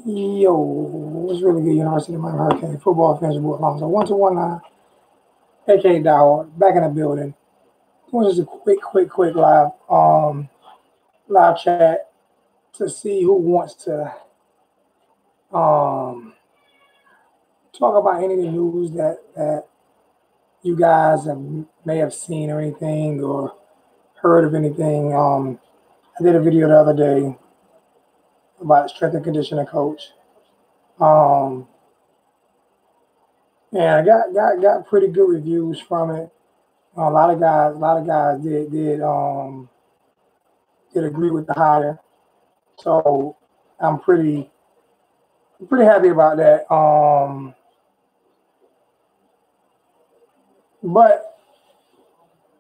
Yo, what's really good? University of Miami Hurricane football fans, your boy Alonzo. 1 to 1 line, aka Dowd, back in the building. Doing just a quick live chat to see who wants to um talk about any of the news that you guys may have seen or anything or heard of anything. I did a video the other day about strength and conditioning coach. Um, and I got pretty good reviews from it. A lot of guys did agree with the hire. So I'm pretty happy about that. But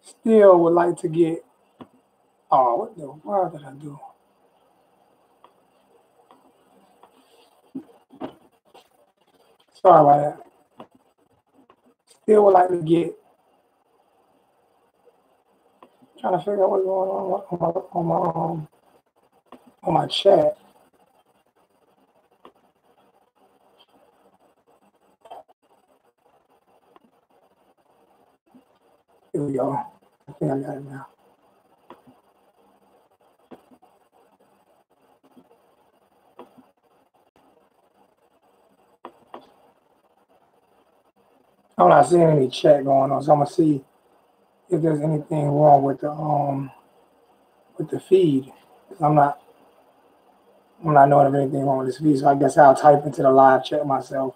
still would like to get. Oh, what the world did I do? Sorry about that. Still would like to get. Trying to figure out what's going on my chat. Here we go. I think I got it now. I'm not seeing any chat going on, so I'm gonna see if there's anything wrong with the feed. I'm not knowing of anything wrong with this feed, so I guess I'll type into the live chat myself.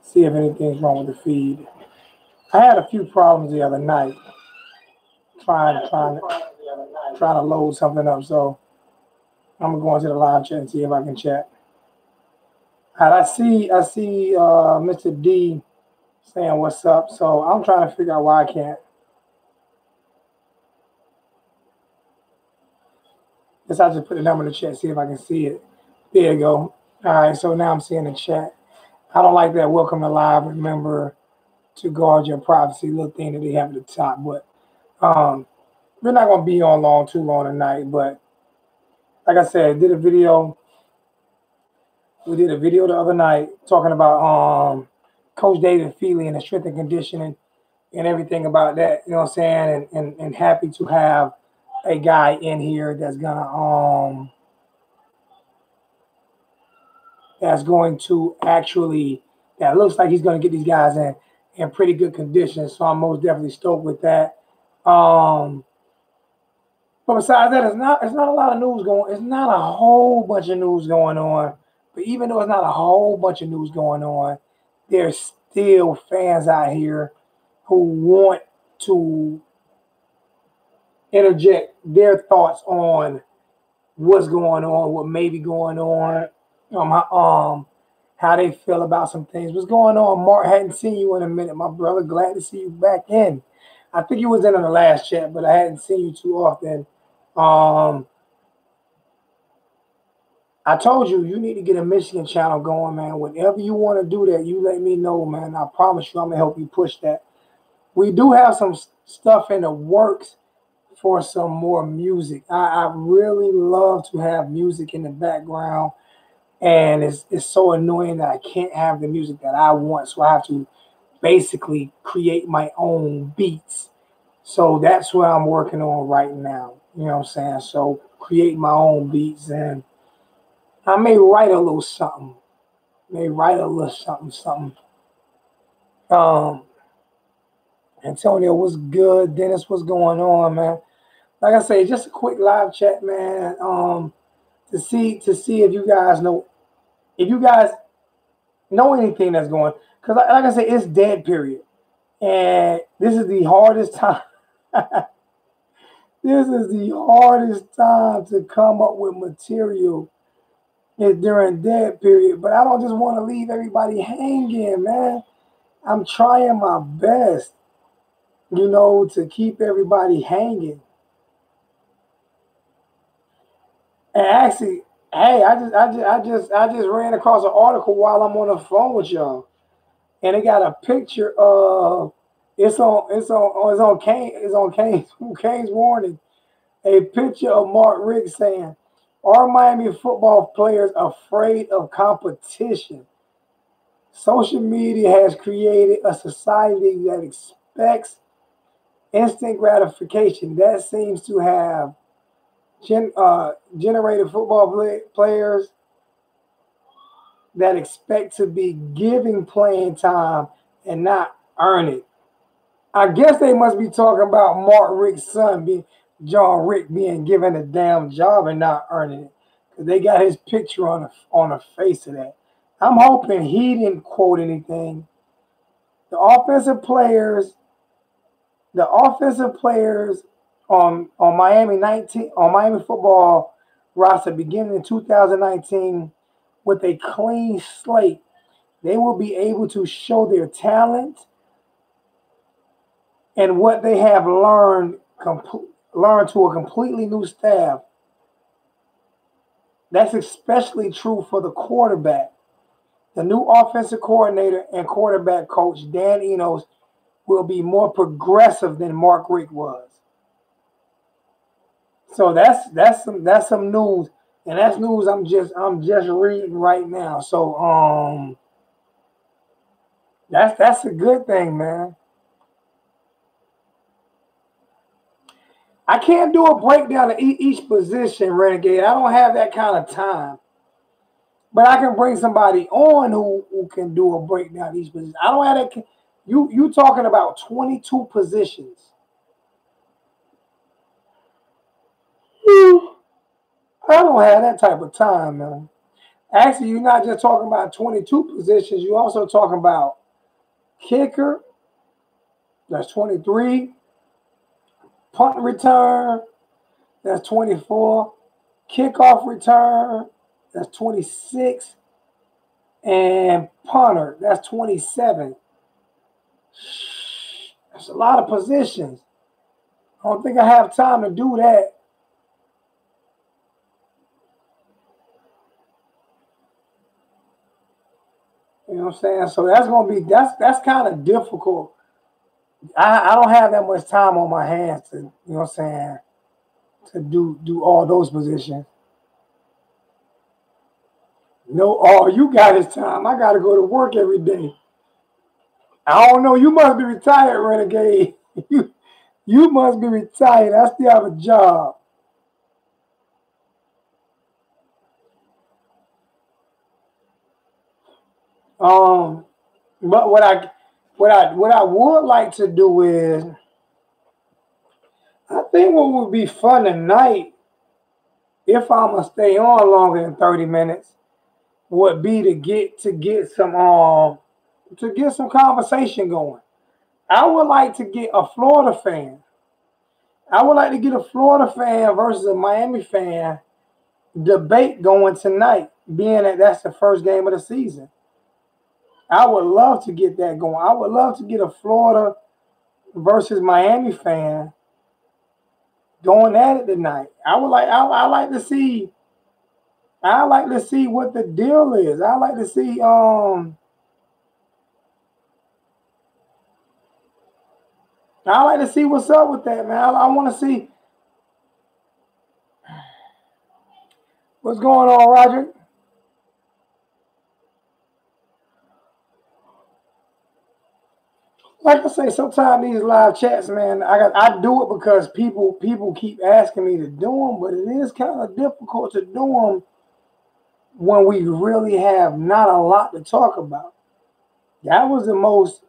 See if anything's wrong with the feed. I had a few problems the other night trying to load something up, so I'm gonna go into the live chat and see if I can chat. All right, I see Mr. D saying what's up, so I'm trying to figure out why I can't. Guess I'll just put the number in the chat, see if I can see it. There you go. All right, so now I'm seeing the chat. I don't like that welcome to live. Remember to guard your privacy little thing that they have at the top, but we're not gonna be on too long tonight. But like I said, we did a video the other night talking about Coach David Feely and the strength and conditioning and everything about that, you know what I'm saying? And happy to have a guy in here that's going to actually, that looks like he's going to get these guys in pretty good condition. So I'm most definitely stoked with that. But besides that, it's not a lot of news going. It's not a whole bunch of news going on. But even though it's not a whole bunch of news going on, there's still fans out here who want to interject their thoughts on what's going on, what may be going on, how they feel about some things. What's going on, Mark? Hadn't seen you in a minute, my brother. Glad to see you back in. I think you was in on the last chat, but I hadn't seen you too often. I told you need to get a Michigan channel going, man. Whenever you want to do that, you let me know, man. I promise you, I'm gonna help you push that. We do have some stuff in the works for some more music. I really love to have music in the background, and it's so annoying that I can't have the music that I want, so I have to basically create my own beats. So that's what I'm working on right now. You know what I'm saying? So create my own beats, and I may write a little something. Something. Um, Antonio, what's good? Dennis, what's going on, man? Like I say, just a quick live chat, man. To see if you guys know anything that's going. Because like I say, it's dead period, and this is the hardest time. This is the hardest time to come up with material is during dead period. But I don't just want to leave everybody hanging, man. I'm trying my best, to keep everybody hanging. And actually, hey, I just ran across an article while I'm on the phone with y'all, and it got a picture of it's on Kane's warning, a picture of Mark Richt saying, Are Miami football players afraid of competition? Social media has created a society that expects instant gratification. That seems to have generated players that expect to be giving playing time and not earn it. I guess they must be talking about Mark Richt's son, John Richt, being given a damn job and not earning it. Because they got his picture on the face of that. I'm hoping he didn't quote anything. The offensive players, on Miami football roster beginning in 2019 with a clean slate, they will be able to show their talent and what they have learned to a completely new staff. That's especially true for the quarterback. The new offensive coordinator and quarterback coach, Dan Enos, will be more progressive than Mark Richt was. So that's some news, and that's news I'm just reading right now. So that's a good thing, man. I can't do a breakdown of each position, Renegade. I don't have that kind of time. But I can bring somebody on who can do a breakdown of each position. I don't have that. You talking about 22 positions. I don't have that type of time, man. Actually, you're not just talking about 22 positions. You're also talking about kicker, that's 23. Punt return, that's 24. Kickoff return, that's 26. And punter, that's 27. That's a lot of positions. I don't think I have time to do that. You know what I'm saying? So that's kind of difficult. I don't have that much time on my hands to, you know what I'm saying, to do all those positions. No, all you got is time. I gotta go to work every day. I don't know. You must be retired, Renegade. you must be retired. I still have a job. But what I would like to do is, I think what would be fun tonight, if I'm gonna stay on longer than 30 minutes, would be to get some conversation going. I would like to get a Florida fan. I would like to get a Florida fan versus a Miami fan debate going tonight, being that that's the first game of the season. I would love to get that going. I would love to get a Florida versus Miami fan going at it tonight. I like to see what the deal is. I like to see what's up with that, man. I want to see what's going on, Roger. Like I say, sometimes these live chats, man, I do it because people keep asking me to do them, but it is kind of difficult to do them when we really have not a lot to talk about. That was the most.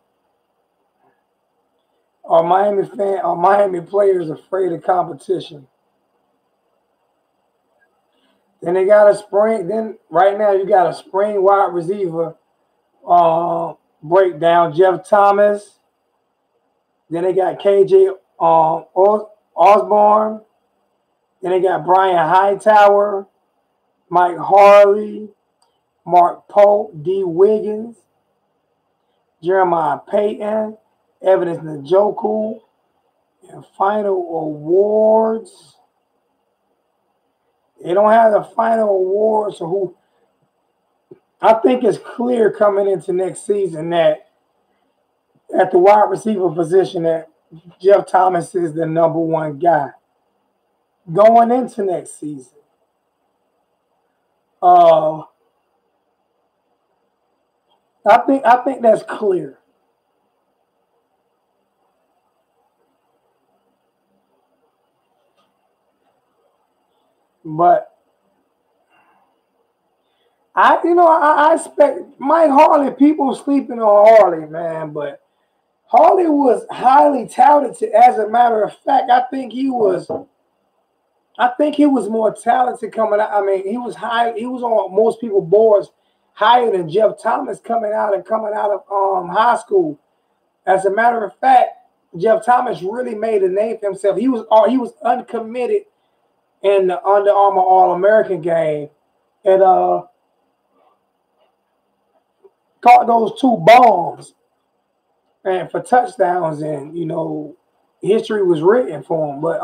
Are Miami players afraid of competition? Then they got a spring. Then right now you got a spring wide receiver breakdown. Jeff Thomas. Then they got KJ Osborne. Then they got Brian Hightower, Mike Harley, Mark Pope, D. Wiggins, Jeremiah Payton, Evidence Njoku, and final awards. They don't have the final awards, so who? I think it's clear coming into next season that at the wide receiver position that Jeff Thomas is the number one guy going into next season. Uh, I think that's clear. But I expect Mike Harley. People sleeping on Harley, man, but Harley was highly talented. As a matter of fact, I think he was. I think he was more talented coming out. I mean, he was high. He was on most people's boards higher than Jeff Thomas coming out of high school. As a matter of fact, Jeff Thomas really made a name for himself. He was uncommitted in the Under Armour All American game, and caught those two bombs and for touchdowns, and history was written for him. But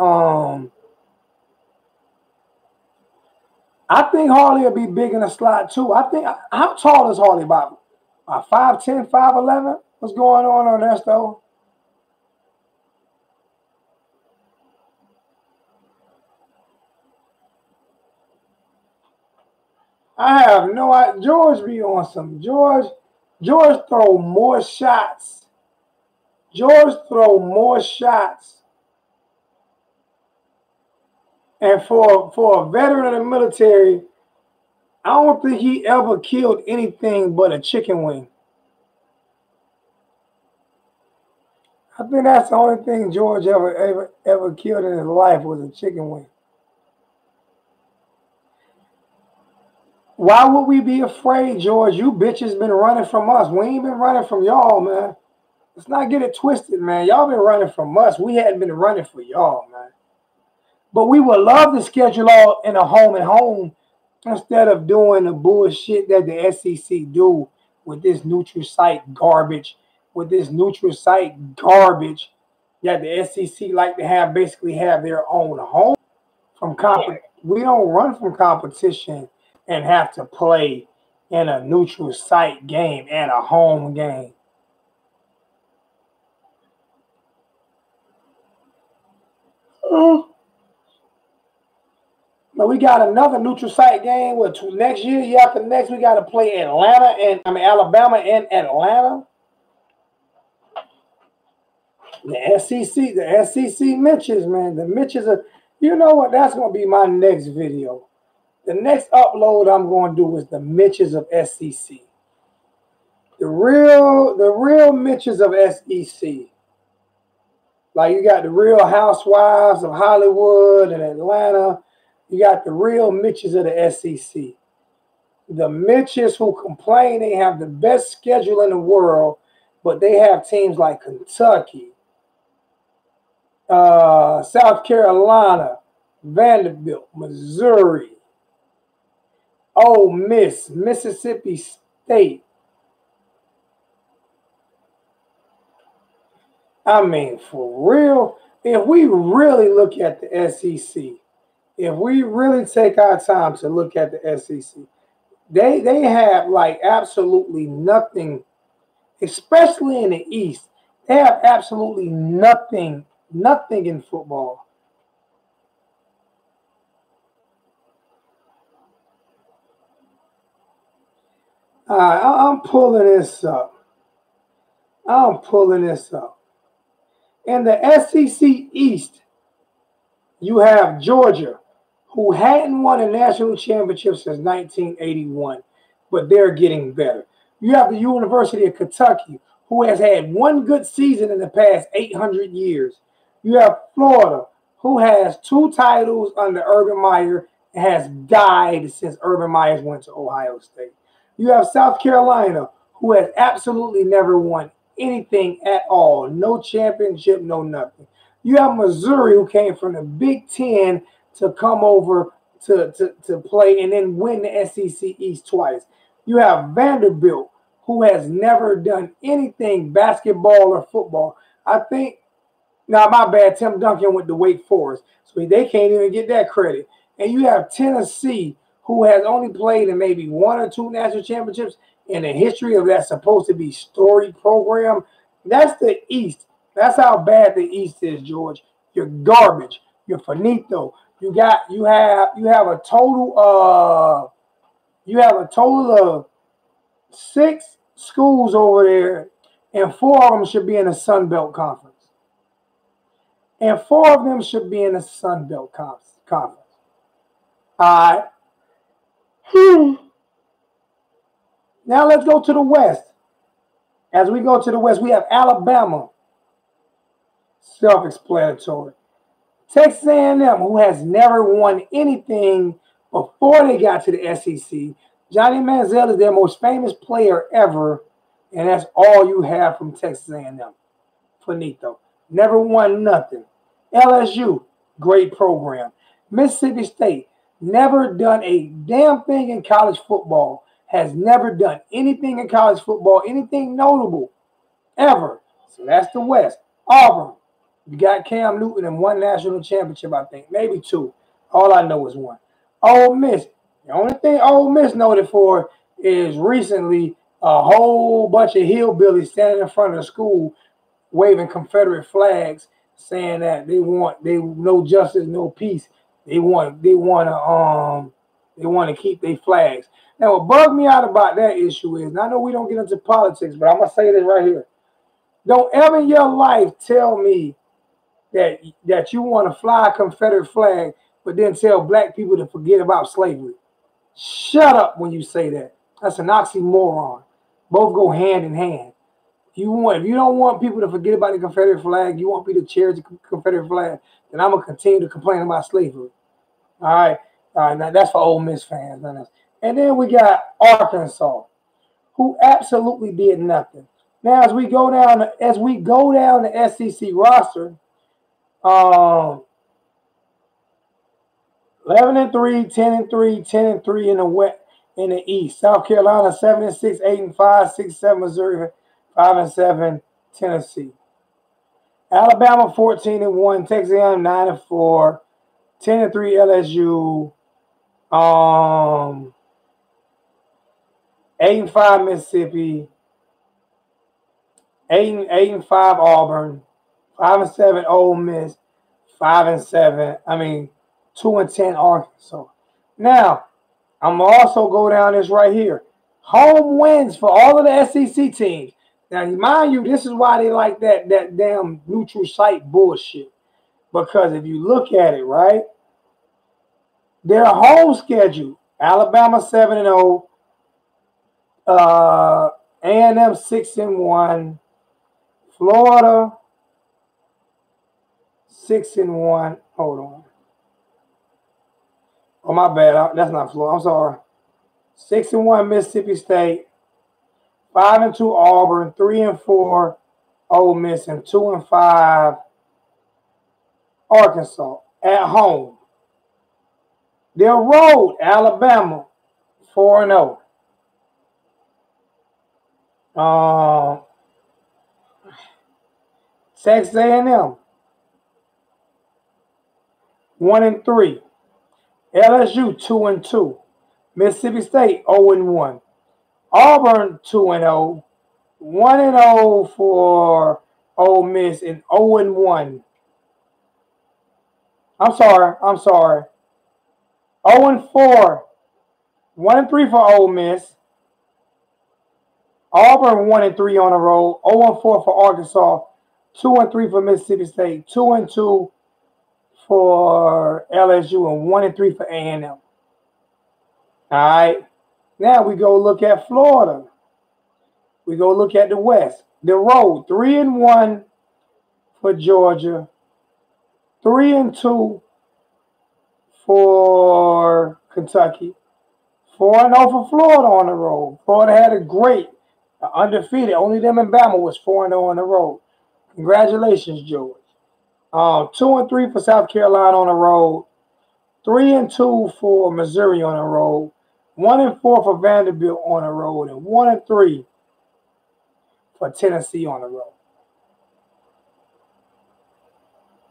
I think Harley will be big in the slot too. I think how tall is Harley? About 5'10", 5'11"? What's going on Ernesto? I have no idea. George be on some George throw more shots. George throw more shots. And for a veteran of the military, I don't think he ever killed anything but a chicken wing. I think that's the only thing George ever killed in his life was a chicken wing. Why would we be afraid, George? You bitches been running from us. We ain't been running from y'all, man. Let's not get it twisted, man. Y'all been running from us. We hadn't been running for y'all, man. But we would love to schedule all in a home and home instead of doing the bullshit that the SEC do with this neutral site garbage. With this neutral site garbage that the SEC like to basically have their own home from competition. We don't run from competition and have to play in a neutral site game and a home game. But we got another neutral site game with next year after next we got to play Alabama and Atlanta. The SEC Mitches, man. The Mitches are, you know what? That's gonna be my next video. The next upload I'm going to do is the Mitches of SEC. The real Mitches of SEC. Like you got the Real Housewives of Hollywood and Atlanta. You got the real Mitches of the SEC. The Mitches who complain they have the best schedule in the world, but they have teams like Kentucky, South Carolina, Vanderbilt, Missouri, Ole Miss, Mississippi State. I mean, for real, if we really look at the SEC, if we really take our time to look at the SEC, they have like absolutely nothing, especially in the East. They have absolutely nothing in football. I'm pulling this up. In the SEC East, you have Georgia, who hadn't won a national championship since 1981, but they're getting better. You have the University of Kentucky, who has had one good season in the past 800 years. You have Florida, who has 2 titles under Urban Meyer and has died since Urban Meyer went to Ohio State. You have South Carolina, who has absolutely never won anything at all. No championship, no nothing. You have Missouri, who came from the Big Ten to come over to play and then win the SEC East twice. You have Vanderbilt, who has never done anything basketball or football. I think, now my bad, Tim Duncan went to Wake Forest, so they can't even get that credit. And you have Tennessee, who has only played in maybe 1 or 2 national championships in the history of that supposed to be storied program. That's the East. That's how bad the East is, George. You're garbage. You're finito. You have a total of You have a total of 6 schools over there, and 4 of them should be in the Sun Belt Conference. And 4 of them should be in the Sun Belt Conference. All right. Now let's go to the West. As we go to the West, we have Alabama. Self-explanatory. Texas A&M, who has never won anything before they got to the SEC. Johnny Manziel is their most famous player ever, and that's all you have from Texas A&M. Finito. Never won nothing. LSU, great program. Mississippi State, never done a damn thing in college football. Has never done anything in college football, anything notable, ever. So that's the West. Auburn, you got Cam Newton and 1 national championship, I think. Maybe 2. All I know is 1. Ole Miss, the only thing Ole Miss noted for is recently a whole bunch of hillbillies standing in front of the school waving Confederate flags, saying that they no justice, no peace. They want to keep their flags. Now, what bugged me out about that issue is, and I know we don't get into politics, but I'm gonna say this right here. Don't ever in your life tell me that you want to fly a Confederate flag, but then tell black people to forget about slavery. Shut up when you say that. That's an oxymoron. Both go hand in hand. If you don't want people to forget about the Confederate flag, you want people to cherish the Confederate flag, then I'm gonna continue to complain about slavery. All right. Now that's for Ole Miss fans. And then we got Arkansas, who absolutely did nothing. Now, as we go down the SEC roster, 11-3, 10-3, 10-3 in the West, in the East. South Carolina 7-6, 8-5, 6-7 Missouri, 5-7 Tennessee. Alabama 14-1, Texas A&M 9-4, 10-3 LSU, 8-5 Mississippi, 8-5 Auburn, 5-7 Ole Miss, 5-7. 2-10 Arkansas. Now, I'm gonna also go down this right here. Home wins for all of the SEC teams. Now, mind you, this is why they like that damn neutral site bullshit. Because if you look at it, right, their home schedule: Alabama 7-0, A&M 6-1, Florida 6-1. Hold on. Oh, my bad. That's not Florida. I'm sorry. 6-1 Mississippi State, 5-2 Auburn, 3-4 Ole Miss, and 2-5 Arkansas at home. Their road: Alabama 4-0. Texas A&M 1-3. LSU 2-2. Mississippi State 0-1. Auburn 2-0. 1-0 for Ole Miss and 0-1. I'm sorry. 0-4. 1-3 for Ole Miss. Auburn 1-3 on the road. 0-4 for Arkansas. 2-3 for Mississippi State. 2-2 for LSU and 1-3 for A&M. All right. Now we go look at Florida. We go look at the West. The road: 3-1 for Georgia. 3-2 for Kentucky. 4-0 for Florida on the road. Florida had a great undefeated. Only them and Bama was 4-0 on the road. Congratulations, George. 2-3 for South Carolina on the road. 3-2 for Missouri on the road. 1-4 for Vanderbilt on the road, and 1-3 for Tennessee on the road.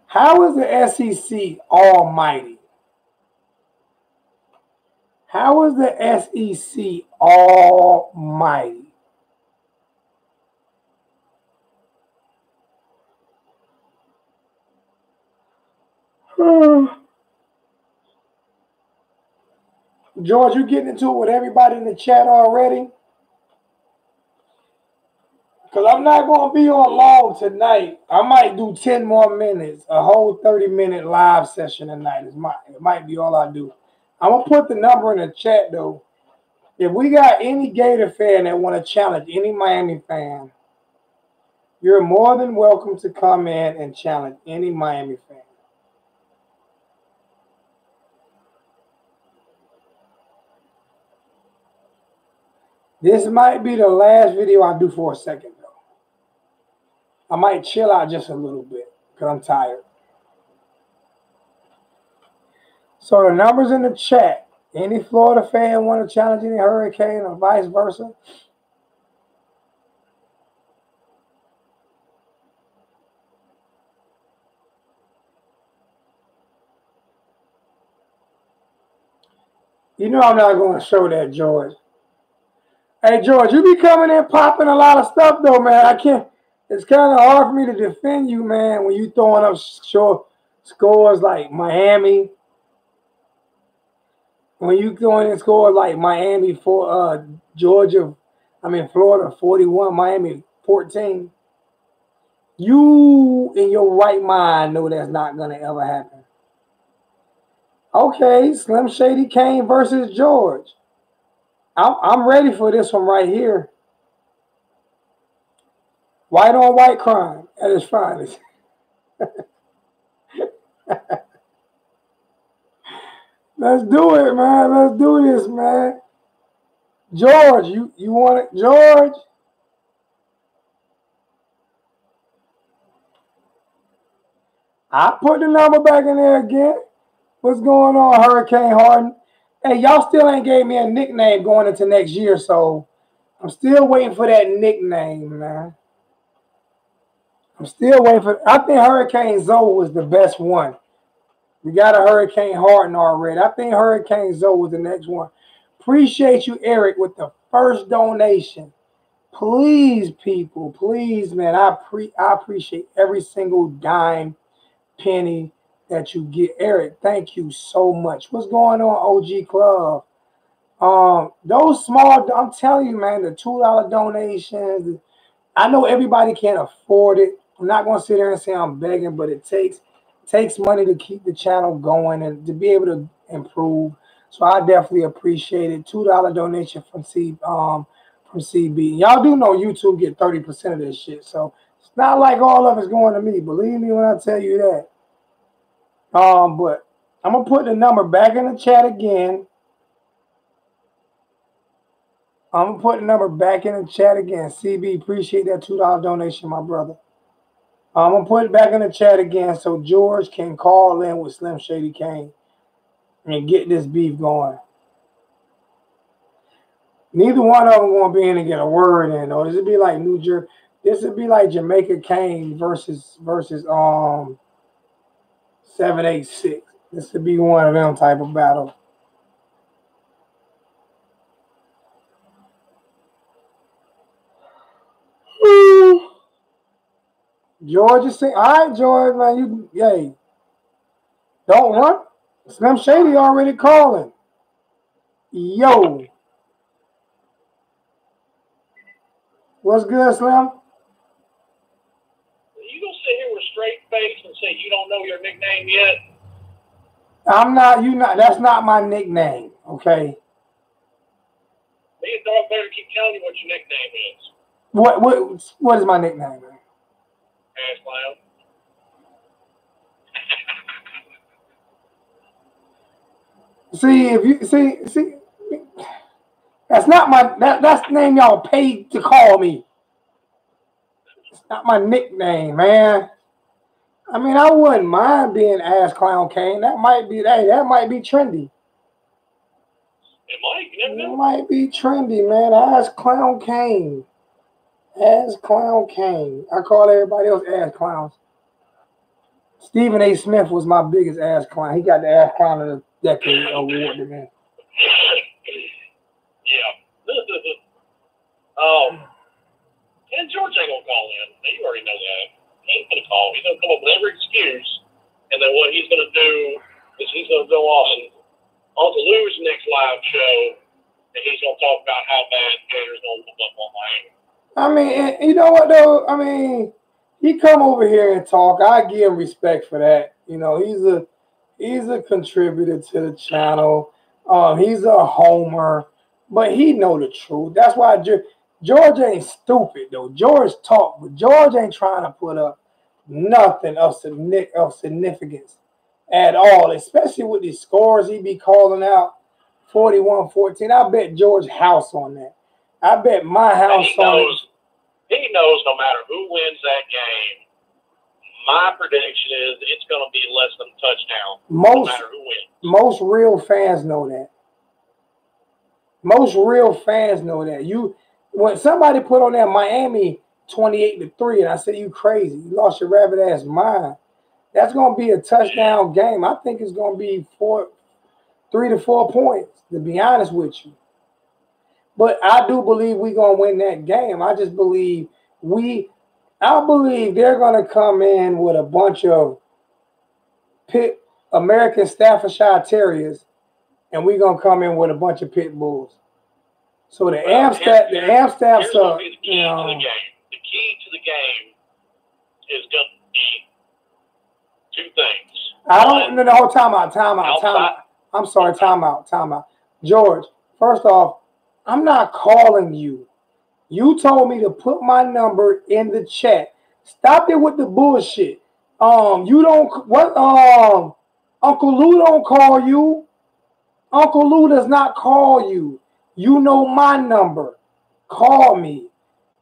How is the SEC almighty? How is the SEC almighty? George, you getting into it with everybody in the chat already? Because I'm not going to be on long tonight. I might do 10 more minutes, a whole 30-minute live session tonight. It might be all I do. I'm going to put the number in the chat, though. If we got any Gator fan that want to challenge any Miami fan, you're more than welcome to come in and challenge any Miami fan. This might be the last video I do for a second, though. I might chill out just a little bit because I'm tired. So the number's in the chat. Any Florida fan want to challenge any Hurricane or vice versa? You know I'm not going to show that, George. Hey, George, you be coming in popping a lot of stuff, though, man. I can't. It's kind of hard for me to defend you, man, when you throwing up short scores like Miami. When you throwing in scores like Miami for Florida 41, Miami 14. You in your right mind know that's not going to ever happen. Okay, Slim Shady Kane versus George. I'm ready for this one right here. White on white crime at its finest. Let's do it, man. Let's do this, man. George, you want it? George? I put the number back in there again. What's going on, Hurricane Harden? Hey, y'all still ain't gave me a nickname going into next year, so I'm still waiting for that nickname, man. I'm still waiting for. I think Hurricane Zoe was the best one. We got a Hurricane Harden already. I think Hurricane Zoe was the next one. Appreciate you, Eric, with the first donation. Please, people, please, man. I appreciate every single dime, penny that you get. Eric, thank you so much. What's going on, OG Club? Those small, I'm telling you, man, the $2 donations. I know everybody can't afford it. I'm not going to sit there and say I'm begging, but it takes money to keep the channel going and to be able to improve. So I definitely appreciate it. $2 donation from CB. Y'all do know YouTube get 30% of this shit, so it's not like all of it's going to me. Believe me when I tell you that. But I'm gonna put the number back in the chat again. I'm gonna put the number back in the chat again. CB, appreciate that $2 donation, my brother. I'm gonna put it back in the chat again so George can call in with Slim Shady Kane and get this beef going. Neither one of them gonna be in to get a word in, though. This would be like New Jersey. This would be like Jamaica Kane versus 786. This would be one of them type of battle. George is saying, all right, George, man, don't run. Slim Shady already calling. Yo. What's good, Slim? You gonna sit here with a straight face and say you don't know your nickname yet? I'm not, that's not my nickname, okay? Me and Darth Vader keep telling you what your nickname is. What is my nickname, man? Ass clown. See, if you see, that's not that's the name y'all paid to call me. It's not my nickname, man. I mean, I wouldn't mind being Ass Clown Kane. That might be trendy. It might. You never know. It might be trendy, man. Ass Clown Kane. Ass Clown Kane. I call everybody else ass clowns. Stephen A. Smith was my biggest ass clown. He got the Ass Clown of the Decade award, man. Yeah. And George ain't gonna call in. You already know that. He ain't gonna call. He's gonna come up with every excuse, and then what he's gonna do is he's gonna go on Uncle Lou's next live show, and he's going to talk about how bad Gators going to whoop up on Miami. I mean, you know what though? I mean, he come over here and talk. I give him respect for that. You know, he's a contributor to the channel. He's a homer, but he know the truth. That's why George ain't stupid though. George talk, but George ain't trying to put up nothing of significance at all, especially with the scores he be calling out, 41-14. I bet George house on that. I bet my house on it. He knows no matter who wins that game, my prediction is it's going to be less than a touchdown, no matter who wins. Most real fans know that. Most real fans know that. When somebody put on that Miami 28-3, and I said, you crazy. You lost your rabbit ass mind. That's going to be a touchdown game. I think it's going to be 3 to 4 points, to be honest with you. But I do believe we're going to win that game. I just believe I believe they're going to come in with a bunch of American Staffordshire Terriers, and we're going to come in with a bunch of pit bulls. So the Amstaff's up. The key to the game is going to be two things. No, time out. I'm sorry, time out. George, first off, I'm not calling you. You told me to put my number in the chat. Stop it with the bullshit. Uncle Lou don't call you. Uncle Lou does not call you. You know my number. Call me.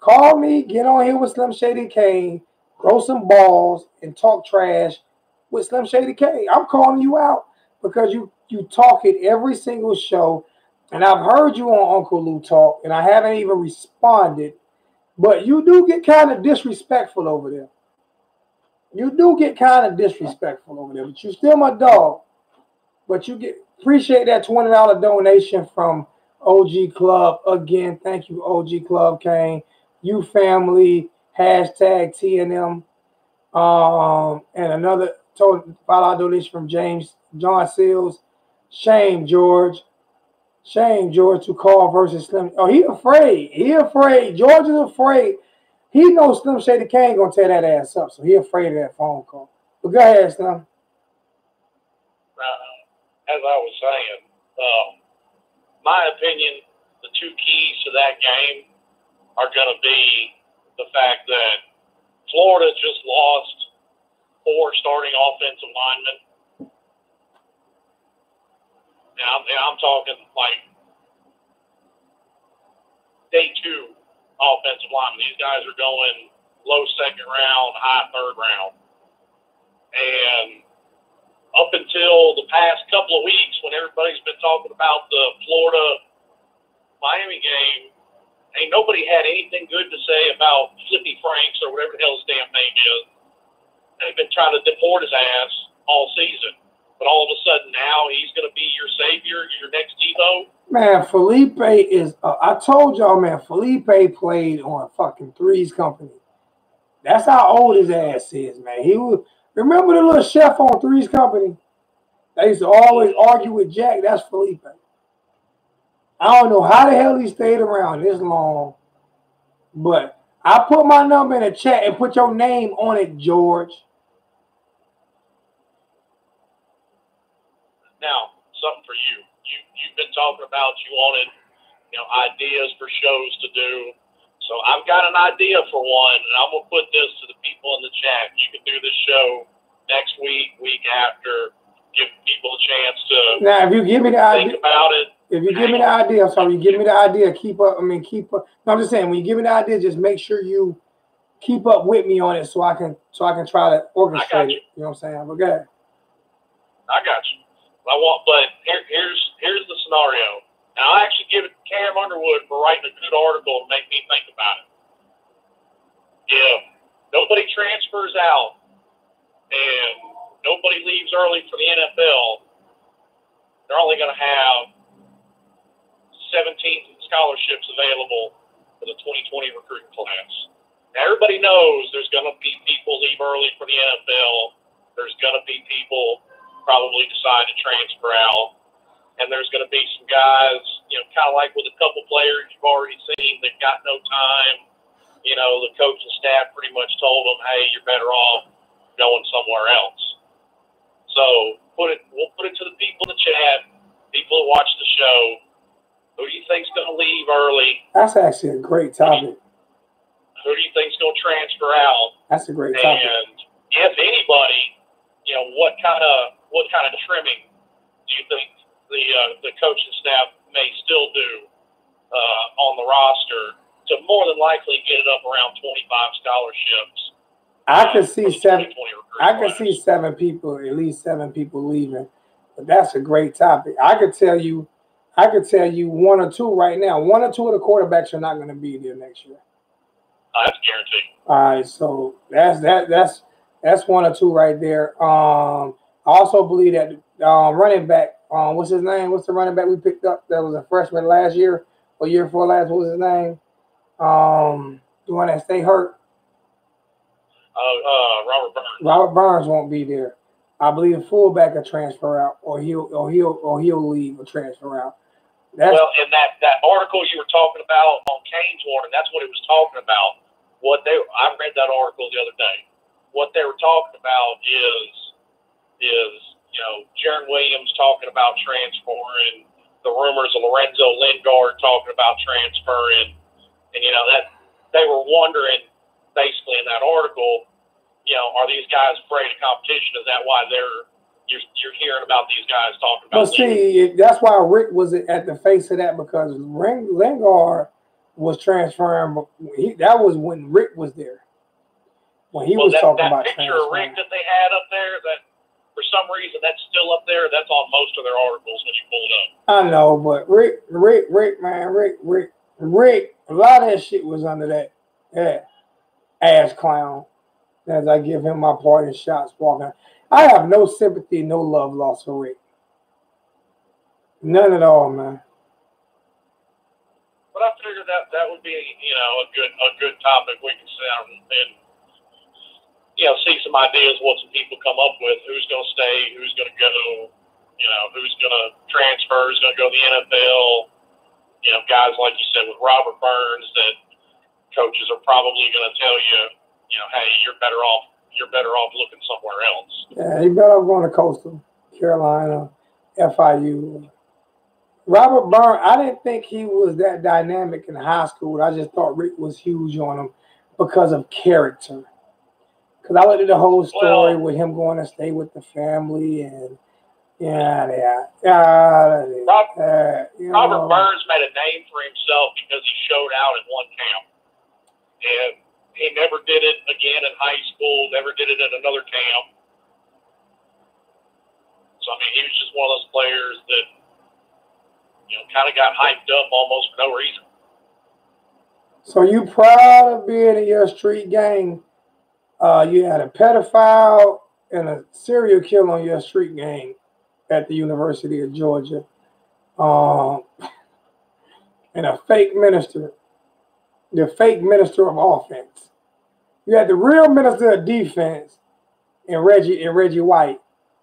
Get on here with Slim Shady Kane, grow some balls, and talk trash with Slim Shady Kane. I'm calling you out because you talk it every single show. And I've heard you on Uncle Lou talk, and I haven't even responded. But you do get kind of disrespectful over there. But you still my dog. But appreciate that $20 donation from OG Club. Again, thank you, OG Club Kane. You family, hashtag TNM. And another $5 donation from John Seals. Shame, George, to call versus Slim. Oh, he afraid. George is afraid. He knows Slim Shady Kane gonna tear that ass up, so he afraid of that phone call. But go ahead, Slim. As I was saying, my opinion, the two keys to that game are going to be the fact that Florida just lost 4 starting offensive linemen. And I'm talking like day 2 offensive linemen. These guys are going low 2nd round, high 3rd round. And up until the past couple of weeks, when everybody's been talking about the Florida-Miami game, ain't nobody had anything good to say about Flippy Franks or whatever the hell his damn name is. They've been trying to deport his ass all season. But all of a sudden now he's going to be your savior, your next Devo. Man, Felipe is, I told y'all, man, Felipe played on fucking Three's Company. That's how old his ass is, man. Remember the little chef on Three's Company? They used to always argue with Jack. That's Felipe. I don't know how the hell he stayed around this long, but I put my number in the chat and put your name on it, George. Now, something for you. You've been talking about you wanted, ideas for shows to do. So I've got an idea for one, and I'm going to put this to the people in the chat. You can do this show next week after, give people a chance to now, if you give me the think idea, about it. If you give me the idea, you give me the idea, keep up. No, I'm just saying, when you give me the idea, just make sure you keep up with me on it so I can try to orchestrate it. You know what I'm saying? But go ahead. I got you. But here's the scenario. And I'll actually give it to Cam Underwood for writing a good article to make me think about it. If nobody transfers out and nobody leaves early for the NFL, they're only going to have 17 scholarships available for the 2020 recruiting class. Now, everybody knows there's going to be people leave early for the NFL. There's going to be people probably decide to transfer out. and there's going to be some guys, kind of like with a couple players you've already seen that got no time. The coaching staff pretty much told them, hey, you're better off going somewhere else. So we'll put it to the people in the chat, people who watch the show. Who do you think's going to leave early? That's actually a great topic. Who do you think's going to transfer out? That's a great topic. And if anybody, what kind of trimming do you think the coaching staff may still do on the roster to more than likely get it up around 25 scholarships? I could see seven. I could see at least seven people leaving. But that's a great topic. I could tell you one or two right now. One or two of the quarterbacks are not going to be there next year. That's guaranteed. All right, so that's one or two right there. I also believe that running back, what's his name? What's the running back we picked up that was a freshman last year or year before last? What was his name? The one that stayed hurt. Robert Burns. Robert Burns won't be there. I believe a fullback will transfer out, or he'll leave or transfer out. Well, in that article you were talking about on Canes Warning, that's what it was talking about. I read that article the other day. What they were talking about is Jaron Williams talking about transferring, the rumors of Lorenzo Lingard talking about transferring, and that they were wondering basically in that article, are these guys afraid of competition? Is that why you're hearing about these guys talking about? Well, see, that's why Rick was at the face of that, because Lingard was transferring. That was when Rick was there. When he was talking about that picture of Rick that they had up there, that for some reason that's still up there. That's on most of their articles when you pull it up. I know, but Rick, a lot of that shit was under that ass clown. As I give him my parting shots walking, I have no sympathy, no love lost for Rick. None at all, man. But I figured that would be, a good topic we can sit down and see some ideas what some people come up with. Who's going to stay? Who's going to go? Who's going to transfer? Who's going to go to the NFL? Guys like you said with Robert Burns, that coaches are probably going to tell you, hey, you're better off looking somewhere else. Yeah, he better off going to Coastal Carolina, FIU. Robert Burns, I didn't think he was that dynamic in high school. I just thought Rick was huge on him because of character. Because I looked at the whole story with him going to stay with the family and Robert Burns made a name for himself because he showed out in one camp. And he never did it again in high school, never did it at another camp. So, he was just one of those players that, kind of got hyped up almost for no reason. So you proud of being in your street gang? You had a pedophile and a serial killer on your street gang at the University of Georgia. And a fake minister. The fake minister of offense. You had the real minister of defense and Reggie White,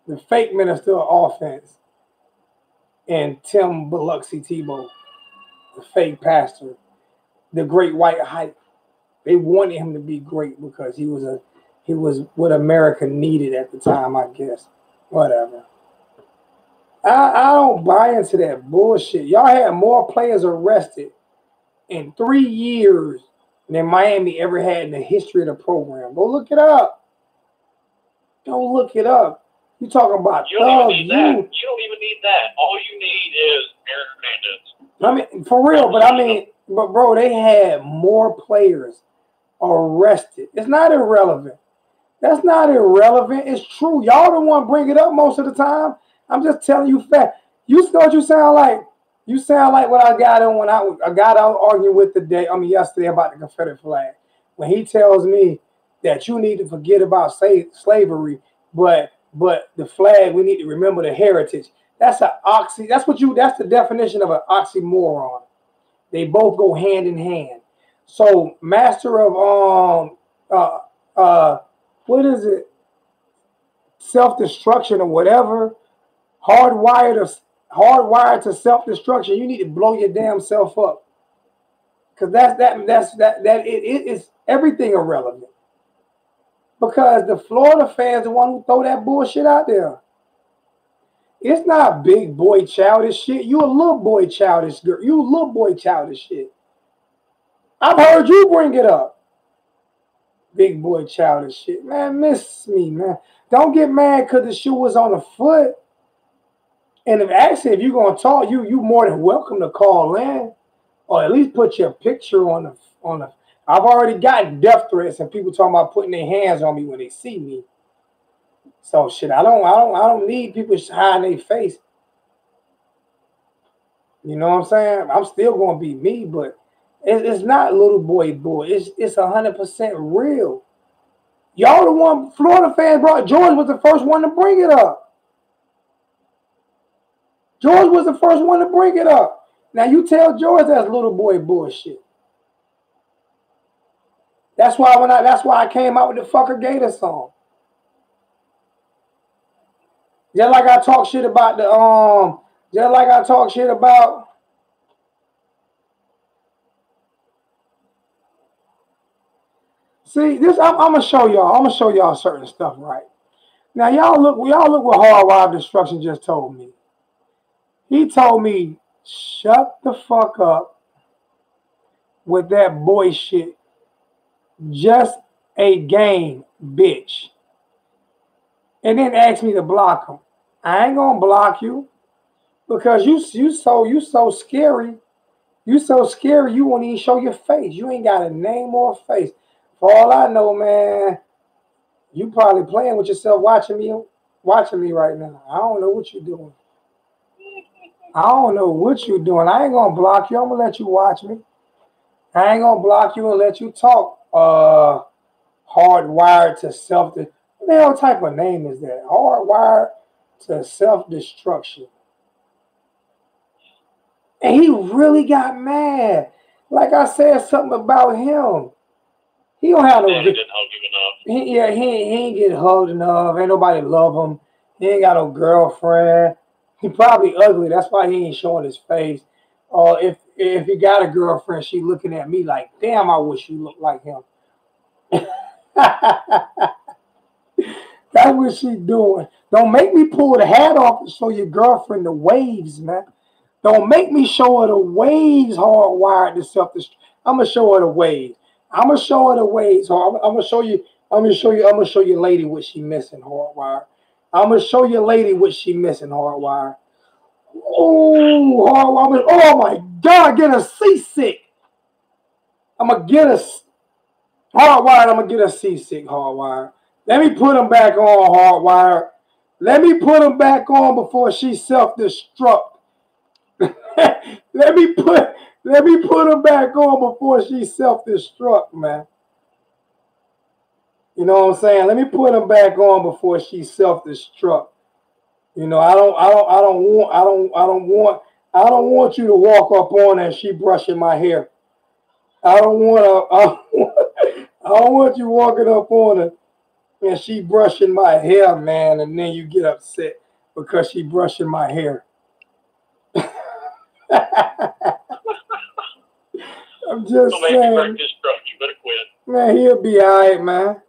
the fake minister of offense, and Tim Biloxi Tebow, the fake pastor, the great white hype. They wanted him to be great because he was what America needed at the time, I guess. Whatever. I don't buy into that bullshit. Y'all had more players arrested in 3 years than Miami ever had in the history of the program. Go look it up. Go look it up. You talking about you don't even need that. You don't even need that. All you need is Aaron Hernandez. For real, but bro, they had more players arrested. It's not irrelevant. That's not irrelevant. It's true. Y'all don't want to bring it up most of the time. I'm just telling you fact. You know what you sound like? You sound like what I got on when I got out arguing with yesterday about the Confederate flag. When he tells me that you need to forget about slavery, but the flag, we need to remember the heritage. That's that's the definition of an oxymoron. They both go hand in hand. So master of what is it? Self-destruction or whatever, hardwired hardwired to self-destruction. You need to blow your damn self up. Because it's everything irrelevant. Because the Florida fans, the one who throw that bullshit out there. It's not big boy childish shit. You a little boy childish girl. You a little boy childish shit. I've heard you bring it up. Big boy childish shit. Man, miss me, man. Don't get mad because the shoe was on the foot. And if you're going to talk, you more than welcome to call in. Or at least put your picture on the. I've already gotten death threats and people talking about putting their hands on me when they see me. So shit, I don't need people hiding their face. You know what I'm saying? I'm still gonna be me, but it's not little boy. It's 100% real. Y'all the one Florida fans brought. George was the first one to bring it up. George was the first one to bring it up. Now you tell George that's little boy bullshit. That's why I came out with the Fucker Gator song. Just like I talk shit about See, this I'm gonna show y'all. I'm gonna show y'all certain stuff, right? Now y'all look what Hardwired Destruction just told me. He told me, shut the fuck up with that boy shit. Just a game, bitch. And then asked me to block him. I ain't gonna block you because you so scary. You so scary you won't even show your face. You ain't got a name or a face. For all I know, man, you probably playing with yourself watching me right now. I don't know what you're doing. I don't know what you're doing. I ain't gonna block you. I'm gonna let you watch me. I ain't gonna block you and let you talk. Hardwired to self. What the hell type of name is that? Hardwired to self-destruction. And he really got mad. Like I said something about him. He don't have no. He didn't hug him enough. He ain't get hugged enough. Ain't nobody love him. He ain't got no girlfriend. He probably ugly. That's why he ain't showing his face. If he got a girlfriend, she looking at me like, damn, I wish you looked like him. That's what she doing. Don't make me pull the hat off and show your girlfriend the waves, man. Don't make me show her the waves. Hardwired to self-destruction. I'm gonna show her the waves. I'm gonna show her the waves. I'm gonna show you, lady, what she missing. Hardwired. I'm gonna show you, lady, what she missing. Hardwired. Oh, Hardwired. Oh my God, get a seasick. I'm gonna get a Hardwired. I'm gonna get a seasick. Hardwired. Let me put him back on. Hardwired. Let me put him back on before she self-destruct. Let me put him back on before she self-destruct, man. You know what I'm saying? Let me put him back on before she self-destruct. You know, I don't want you to walk up on her and she brushing my hair. I don't want you walking up on her and she brushing my hair, man, and then you get upset because she brushing my hair. I'm just saying. You better quit. Man, he'll be all right, man.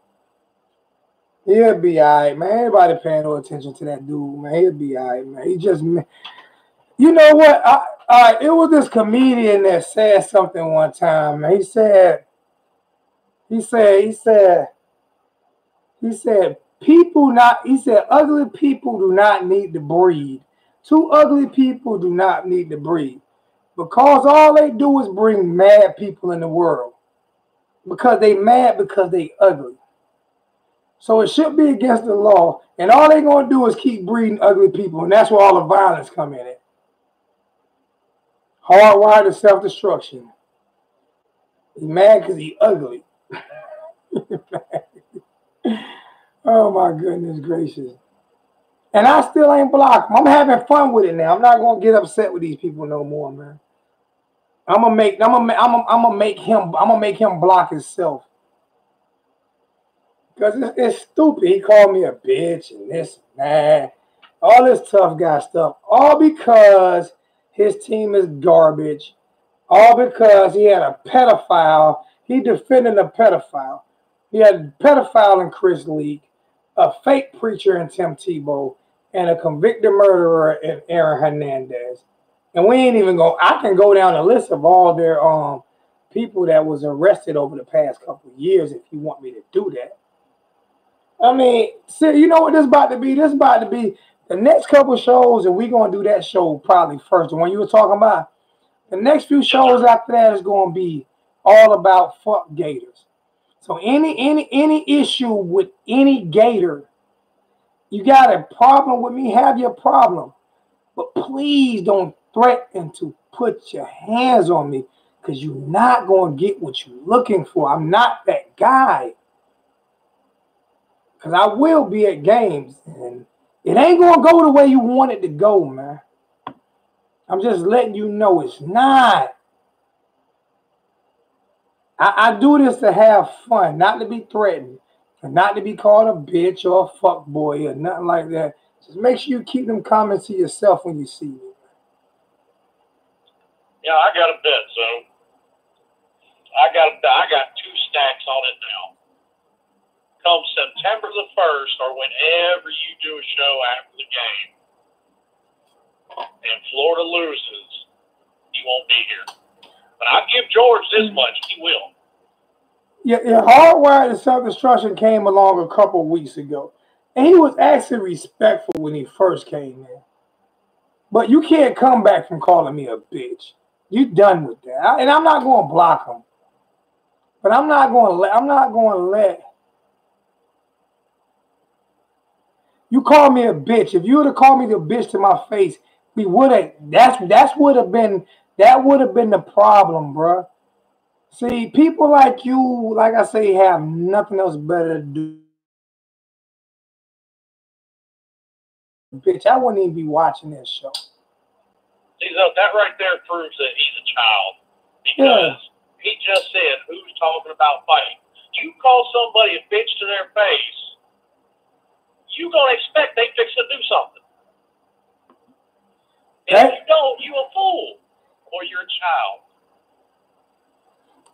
He'll be all right, man. Everybody paying no attention to that dude, man. He'll be all right, man. He just, you know what? It was this comedian that said something one time, man. He said, ugly people do not need to breed. Two ugly people do not need to breed. Because all they do is bring mad people in the world. Because they mad because they ugly. So it should be against the law. And all they're going to do is keep breeding ugly people. And that's where all the violence come in at. Hardwired to self-destruction. He mad because he ugly. Oh my goodness gracious. And I still ain't blocked him. I'm having fun with it now. I'm not going to get upset with these people no more, man. I'm gonna make him block himself. Because it's stupid. He called me a bitch and this and that. all this tough guy stuff, all because his team is garbage, all because he had a pedophile. He defended a pedophile. He had a pedophile in Chris Leak, a fake preacher in Tim Tebow, and a convicted murderer in Aaron Hernandez. And we ain't even going. I can go down the list of all their people that was arrested over the past couple of years if you want me to do that. I mean, see, you know what this about to be? This about to be the next couple of shows, and we're going to do that show probably first. The one you were talking about. The next few shows after that is going to be all about fuck Gators. So any issue with any Gator, you got a problem with me, have your problem. But please don't threaten to put your hands on me because you're not going to get what you're looking for. I'm not that guy. Because I will be at games, and it ain't going to go the way you want it to go, man. I'm just letting you know it's not. I do this to have fun, not to be threatened, and not to be called a bitch or a fuck boy or nothing like that. Just make sure you keep them comments to yourself when you see me. Yeah, I got a bet, so I got 2 stacks on it now. Come September the 1st, or whenever you do a show after the game, and Florida loses, he won't be here. But I'll give George this much, he will. Yeah, Hardwired and Self-Destruction came along a couple of weeks ago. And he was actually respectful when he first came in. But you can't come back from calling me a bitch. You done with that. And I'm not going to block him. But I'm not going to let you call me a bitch. If you would have called me the bitch to my face, we would have. That would have been the problem, bro. See, people like you, like I say, have nothing else better to do. Bitch, I wouldn't even be watching this show. See, that right there proves that he's a child. Because he just said, who's talking about fighting? You call somebody a bitch to their face, you're going to expect they fix to do something. And if you don't, you a fool. Or you're a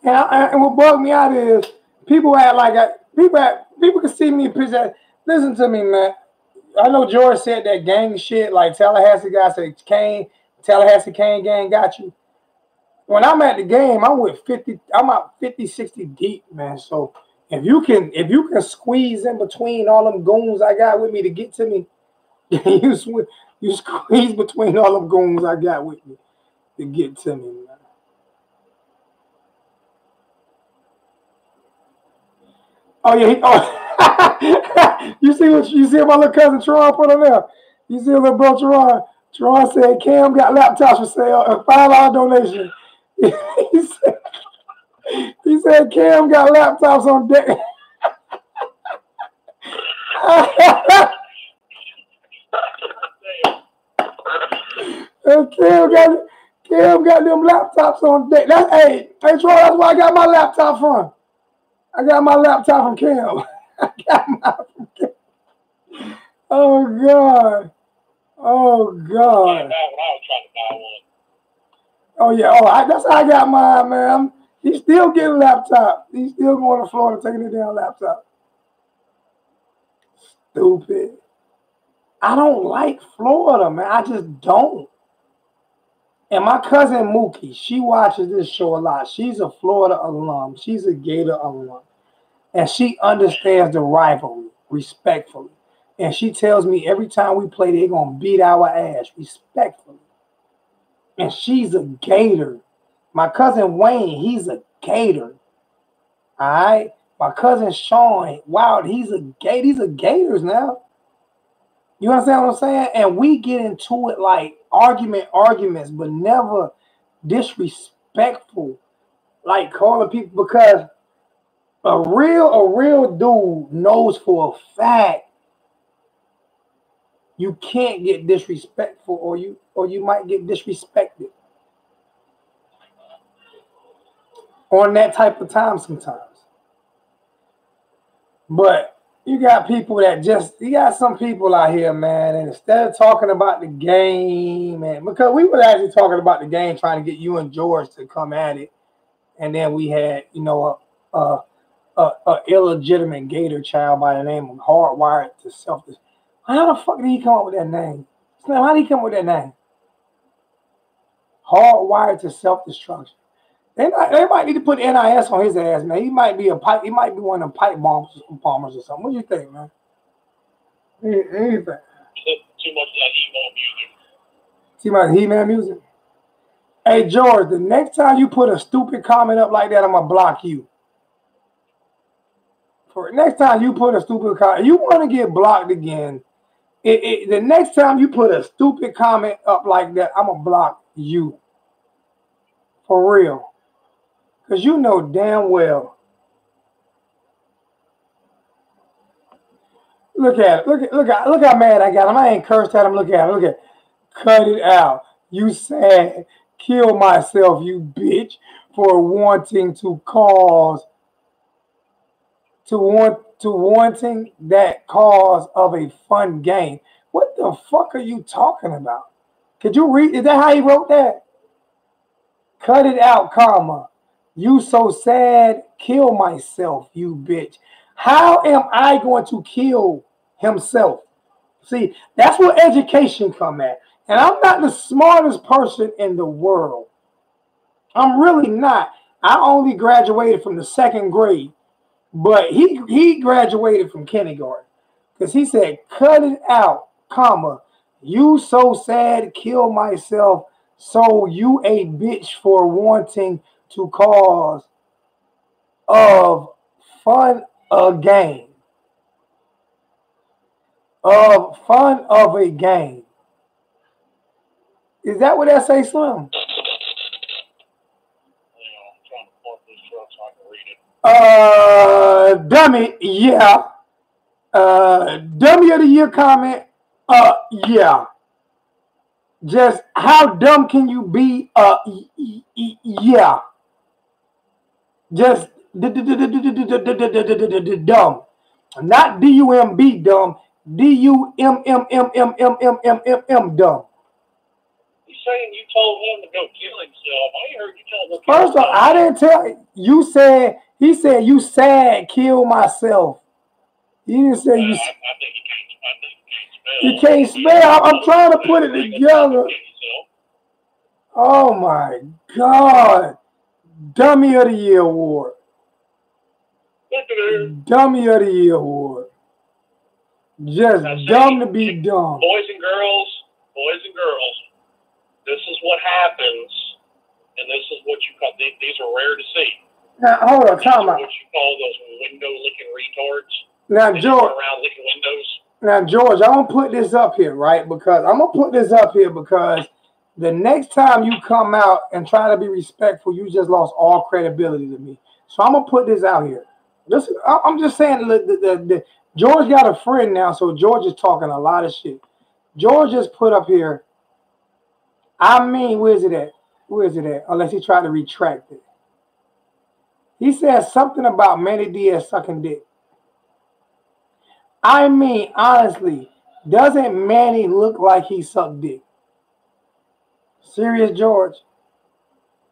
child. And what bugged me out is people act like people can see me in picture. Listen to me, man. I know George said that gang shit, like Tallahassee guy said Tallahassee Kane gang got you. When I'm at the game, I'm out 50, 60 deep, man. So if you can squeeze in between all them goons I got with me to get to me, you squeeze between all them goons I got with me to get to me, man. Oh yeah, you see my little cousin Teron put on there. You see little bro Teron. Teron said Cam got laptops for sale, a $5 donation. he said Cam got laptops on deck. Cam got them laptops on deck. Hey Teron, that's where I got my laptop from. I got my laptop from Cam. Oh God. Oh God. When I was trying to buy one. Oh yeah. That's how I got mine, man. He's still getting a laptop. He's still going to Florida taking a damn laptop. Stupid. I don't like Florida, man. I just don't. And my cousin Mookie, she watches this show a lot. She's a Florida alum. She's a Gator alum. And she understands the rivalry respectfully. And she tells me every time we play, they're going to beat our ass respectfully. And she's a Gator. My cousin Wayne, he's a Gator. All right? My cousin Sean, wow, he's a Gator. He's a Gators now. You understand what I'm saying? And we get into it like arguments, but never disrespectful. Like calling people, because a real dude knows for a fact you can't get disrespectful, or you might get disrespected on that type of time sometimes. But You got people that you got some people out here, man, and instead of talking about the game, man, because we were actually talking about the game, trying to get you and George to come at it, and then we had, you know, a illegitimate Gator child by the name of Hardwired to Self-Destruction. How the fuck did he come up with that name? Slim, how did he come up with that name? Hardwired to Self-Destruction. They might need to put NIS on his ass, man. He might be one of them pipe bombers or something. What do you think, man? Anything. Too much of that emo music. Too much He-Man music. Hey George, the next time you put a stupid comment up like that, I'm gonna block you. For next time you put a stupid comment, you want to get blocked again. The next time you put a stupid comment up like that, I'm gonna block you. For real. Because you know damn well. Look at it. Look how mad I got him. I ain't cursed at him. Look at him. Look at it. Cut it out. You sad. Kill myself, you bitch, for wanting to cause wanting that cause of a fun game. What the fuck are you talking about? Could you read? Is that how he wrote that? Cut it out, comma. You so sad, kill myself, you bitch. How am I going to kill himself? See, that's where education come at. And I'm not the smartest person in the world. I'm really not. I only graduated from the 2nd grade. But he graduated from kindergarten. Because he said, cut it out, comma. You so sad, kill myself. So you a bitch for wanting to cause of fun a game. Of fun of a game. Is that what that say, Slim? Dummy, yeah. Dummy of the year comment, yeah. Just how dumb can you be? Yeah. Just dumb. Not D-U-M-B dumb. D-U-M-M-M-M-M-M-M-M-M dumb. You saying you told him to go kill himself? I heard you tell him to go kill himself. First of all, I didn't tell you. He said you sad, kill myself. He didn't say you. I think he can't spell. He can't spell. I'm trying to put it together. Oh my God. Dummy of the Year award. Dummy of the Year award. Just dumb to be dumb. Boys and girls, this is what happens, and this is what you call, these are rare to see. Now, hold on, time out. What you call those window-licking retards. Now, George. Around licking windows. Now, George, I'm going to put this up here, right? Because the next time you come out and try to be respectful, you just lost all credibility to me. So I'm going to put this out here. I'm just saying, George got a friend now, so George is talking a lot of shit. George just put up here, I mean, where is it at? Unless he tried to retract it. He says something about Manny Diaz sucking dick. I mean, honestly, doesn't Manny look like he sucked dick? Serious, George?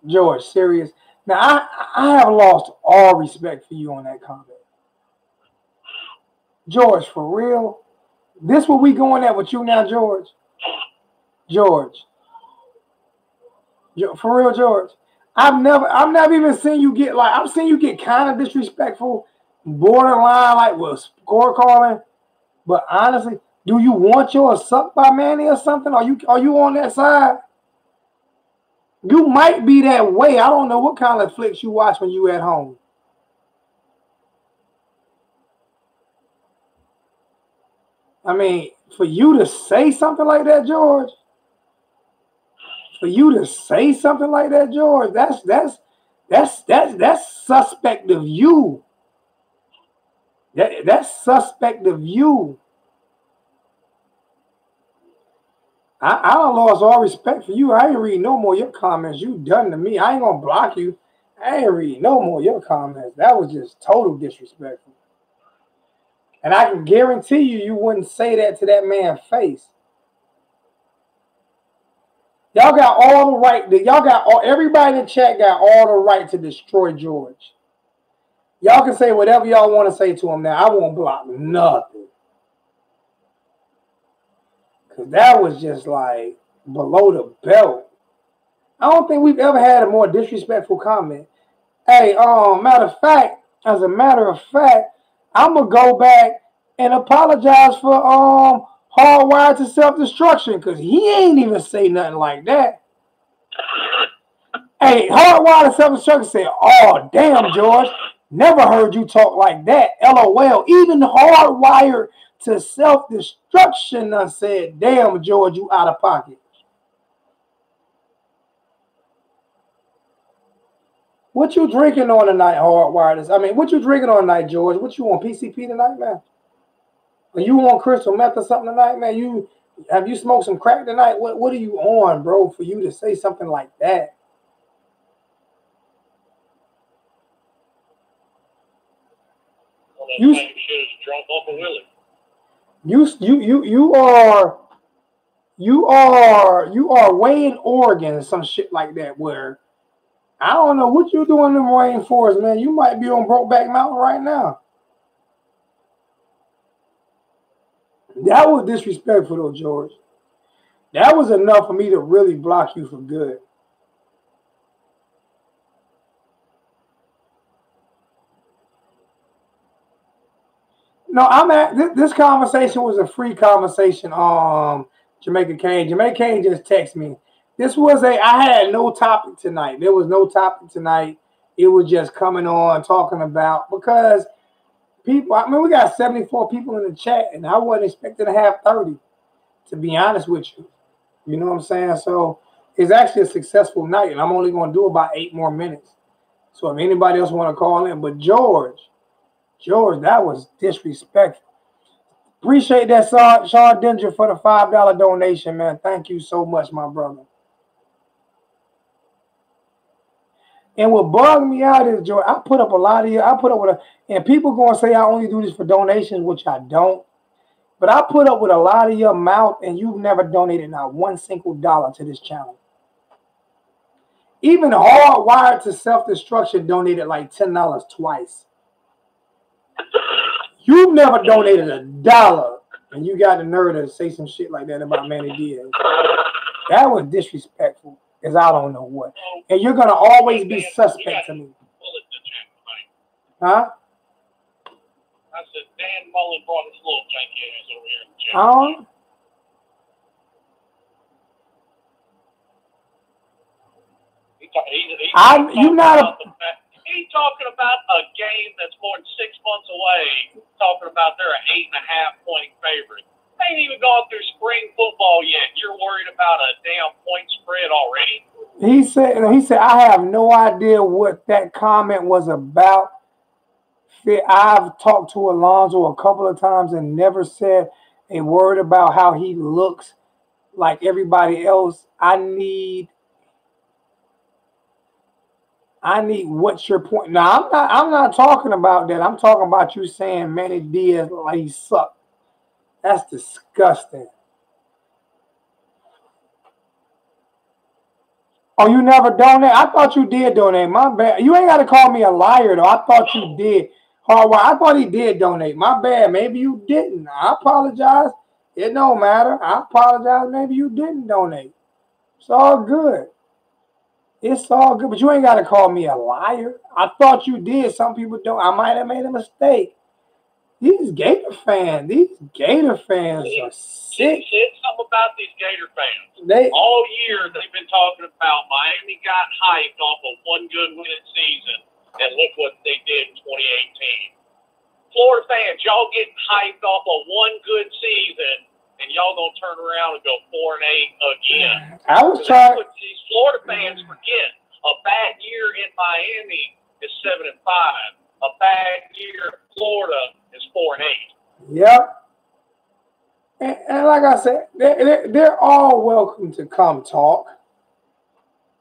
George, serious? Now, I have lost all respect for you on that comment. George, for real? This what we going at with you now, George? George. For real, George? I've never even seen you get I've seen you get kind of disrespectful, borderline with score calling. But honestly, do you want yours sucked by Manny or something? Are you on that side? You might be that way. I don't know what kind of flicks you watch when you at home. I mean, for you to say something like that, George. That's suspect of you. That's suspect of you. I done lost all respect for you. I ain't read no more of your comments. You done to me. I ain't gonna block you. I ain't read no more of your comments. That was just total disrespectful. And I can guarantee you wouldn't say that to that man's face. Y'all got all the right. Everybody in the chat got all the right to destroy George. Y'all can say whatever y'all want to say to him now. I won't block nothing. Because that was just like below the belt. I don't think we've ever had a more disrespectful comment. Hey, as a matter of fact, I'm going to go back and apologize for Hardwired to Self-Destruction, because he ain't even say nothing like that. Hey, Hardwired to Self-Destruction said, oh, damn, George. Never heard you talk like that. LOL. Even Hardwired to Self-Destruction done said, damn, George, you out of pocket. What you drinking on tonight, Hardwired? I mean, what you drinking on tonight, George? What you on, PCP tonight, man? Are you on crystal meth or something tonight, man? Have you smoked some crack tonight? What are you on, bro, for you to say something like that? You shit is drunk off a Willie. You are way in Oregon, some shit like that, where I don't know what you doing in the rainforest, man. You might be on Brokeback Mountain right now. That was disrespectful, though, George. That was enough for me to really block you for good. No, this conversation was a free conversation. Jamaica Kane. Jamaica Kane just texted me. I had no topic tonight. There was no topic tonight. It was just coming on, talking about, because people, I mean, we got 74 people in the chat, and I wasn't expecting to have 30, to be honest with you. You know what I'm saying? So it's actually a successful night, and I'm only going to do about 8 more minutes. So if anybody else want to call in, but George, that was disrespectful. Appreciate that, Sean Dinger, for the $5 donation, man. Thank you so much, my brother. And what bugged me out is, George, I put up a lot of you. And people going to say I only do this for donations, which I don't. But I put up with a lot of your mouth, and you've never donated not one single dollar to this channel. Even Hardwired to Self-Destruction donated like $10 twice. You've never donated $1, and you got the nerve to say some shit like that about Manny Diaz. That was disrespectful, as I don't know what. And you're going to always be suspect to me. Huh? I said, Dan Mullen brought his little janky ass over here in the chat. He's talking about a game that's more than 6 months away. Talking about they're an 8.5-point favorite. They ain't even gone through spring football yet. You're worried about a damn point spread already? He said, I have no idea what that comment was about. I've talked to Alonzo a couple of times and never said a word about how he looks like everybody else. I need what's your point? Now, I'm not talking about that. I'm talking about you saying Manny Diaz like he sucked. That's disgusting. Oh, you never donate? I thought you did donate. My bad. You ain't got to call me a liar, though. I thought you did. Hardwired, I thought he did donate. My bad. Maybe you didn't. I apologize. It don't matter. I apologize. Maybe you didn't donate. It's all good. It's all good. But you ain't got to call me a liar. I thought you did. Some people don't. I might have made a mistake. These Gator fans are sick. Said something about these Gator fans. All year they've been talking about Miami got hyped off of one good winning season, and look what they did in 2018. Florida fans, y'all getting hyped off of one good season, and y'all gonna turn around and go 4-8 again. I was trying. These Florida fans forget a bad year in Miami is 7-5. A bad year in Florida is 4-8. Yep. And like I said, they're all welcome to come talk.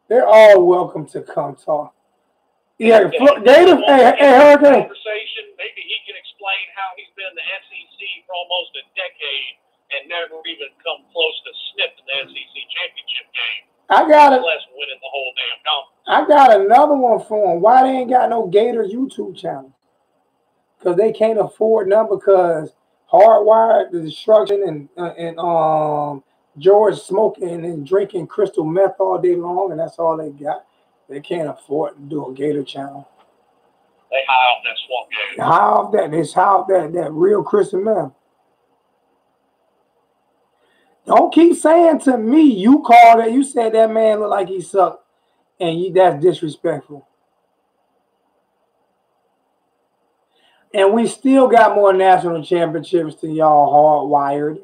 They're all welcome to come talk. Yeah, Gator. Hey, Hurricane. Conversation. Maybe he can explain how he's been in the SEC for almost a decade and never even come close to sniffing the SEC championship game. I got it. Less winning the whole damn conference. I got another one for him. Why they ain't got no Gator YouTube channel? Because they can't afford none. Because Hardwired, the Destruction, and George smoking and drinking crystal meth all day long, and that's all they got. They can't afford to do a Gator channel. They high off that swamp Gator. High off that. It's high off that real crystal meth. Don't keep saying to me, you called it, you said that man looked like he sucked, and that's disrespectful. And we still got more national championships than y'all Hardwired.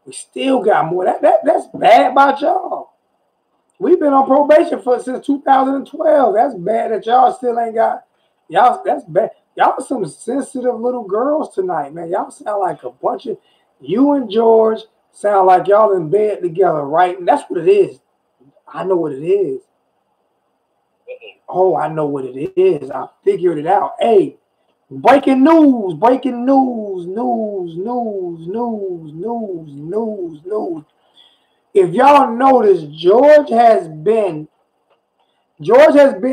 We still got more. That's bad about y'all. We've been on probation since 2012. That's bad that y'all still ain't got. Y'all, that's bad. Y'all are some sensitive little girls tonight, man. Y'all sound like a bunch of, you and George sound like y'all in bed together, right? And that's what it is. I know what it is. Oh, I know what it is. I figured it out. Hey, breaking news. If y'all notice, George has been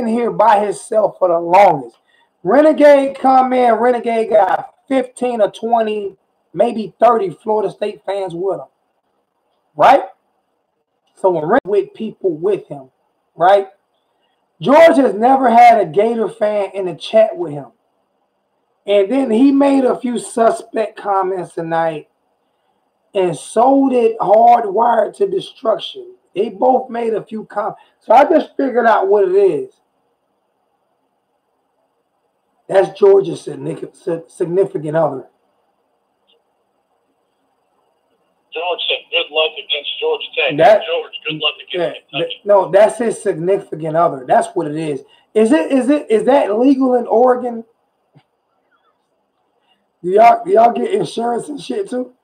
here by himself for the longest. Renegade come in. Renegade got 15 or 20, maybe 30 Florida State fans with him. Right? So when Renegade with people with him, right? George has never had a Gator fan in the chat with him. And then he made a few suspect comments tonight, and so did Hardwired to Destruction. They both made a few comments. So I just figured out what it is. That's George's significant other. George said, good luck against Georgia Tech. George, good luck against Kentucky. No, that's his significant other. That's what it is. Is that legal in Oregon? Do y'all get insurance and shit too?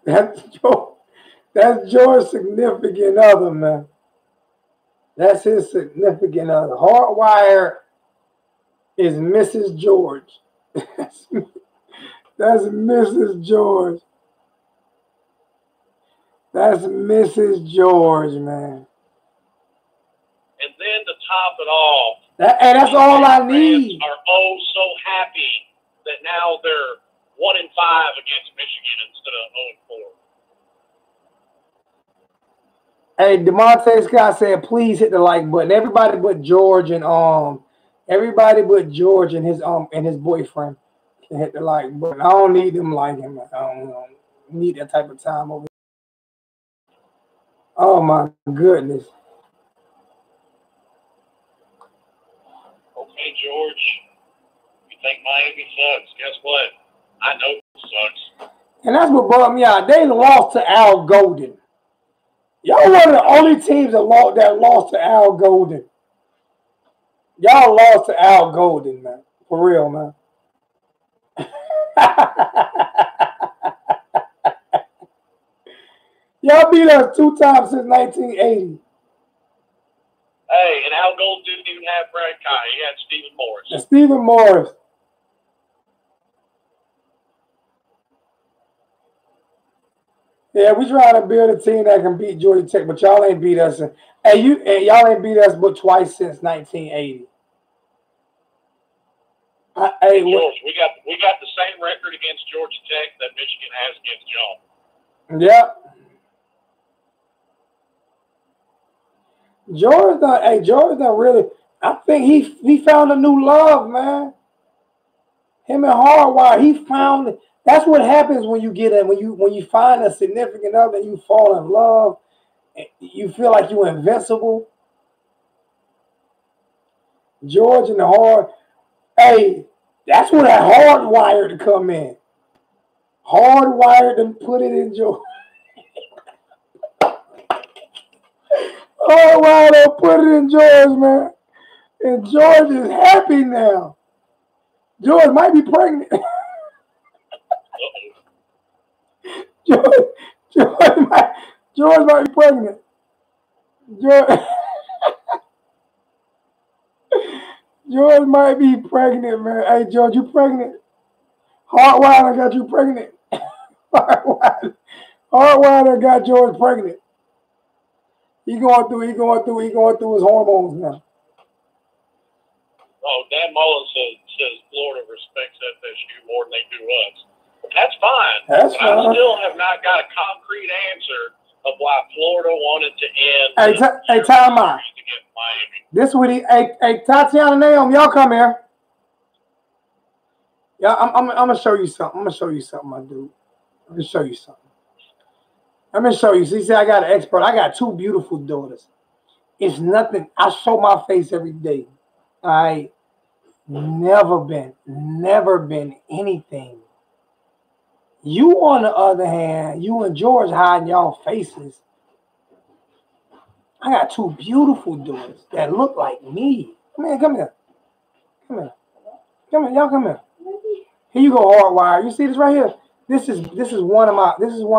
That's George's significant other, man. That's his significant other. Hardwire is Mrs. George. That's Mrs. George. That's Mrs. George, man. And then to top it off, that's all I need. Are oh so happy that now they're 1-5 against Michigan instead of 0-4. Hey, DeMonte Scott said, please hit the like button. Everybody but George and his boyfriend can hit the like button. I don't need them liking. I don't need that type of time over here. Oh my goodness. Okay, George. You think Miami sucks? Guess what? I know it sucks. And that's what bugged me out. They lost to Al Golden. Y'all one of the only teams that lost to Al Golden. Y'all lost to Al Golden, man. For real, man. Y'all beat us 2 times since 1980. Hey, and Al Golden didn't even have Brad Kai. He had Stephen Morris. And Stephen Morris. Yeah, we trying to build a team that can beat Georgia Tech, but y'all ain't beat us. Y'all ain't beat us but twice since 1980. Hey, George, we got the same record against Georgia Tech that Michigan has against y'all. Yep. George done really. I think he found a new love, man. Him and Hardwire, he found it. That's what happens when you find a significant other and you fall in love. You feel like you're invincible. George and the Hard. Hey, that's where that Hardwire to come in. Hardwire to put it in George. Hardwire to put it in George, man. And George is happy now. George might be pregnant. George might be pregnant. George might be pregnant, man. Hey, George, you pregnant? Hardwired got you pregnant. Hardwired got George pregnant. He going through his hormones now. Oh, Dan Mullins says Florida respects FSU more than they do us. That's fine. That's fine. I still have not got a concrete answer of why Florida wanted to end. Hey, time out. This what he. Hey, Tatiana Naomi, y'all come here. Yeah, I'm gonna show you something. I'm gonna show you something, my dude. I'm gonna show you something. I'm gonna show you. See, I got an expert. I got 2 beautiful daughters. It's nothing. I show my face every day. I never been anything. You, on the other hand, you and George hiding y'all faces. I got 2 beautiful daughters that look like me. Come here. Come here. Y'all come here. Here you go, Hardwire. You see this right here? This is one of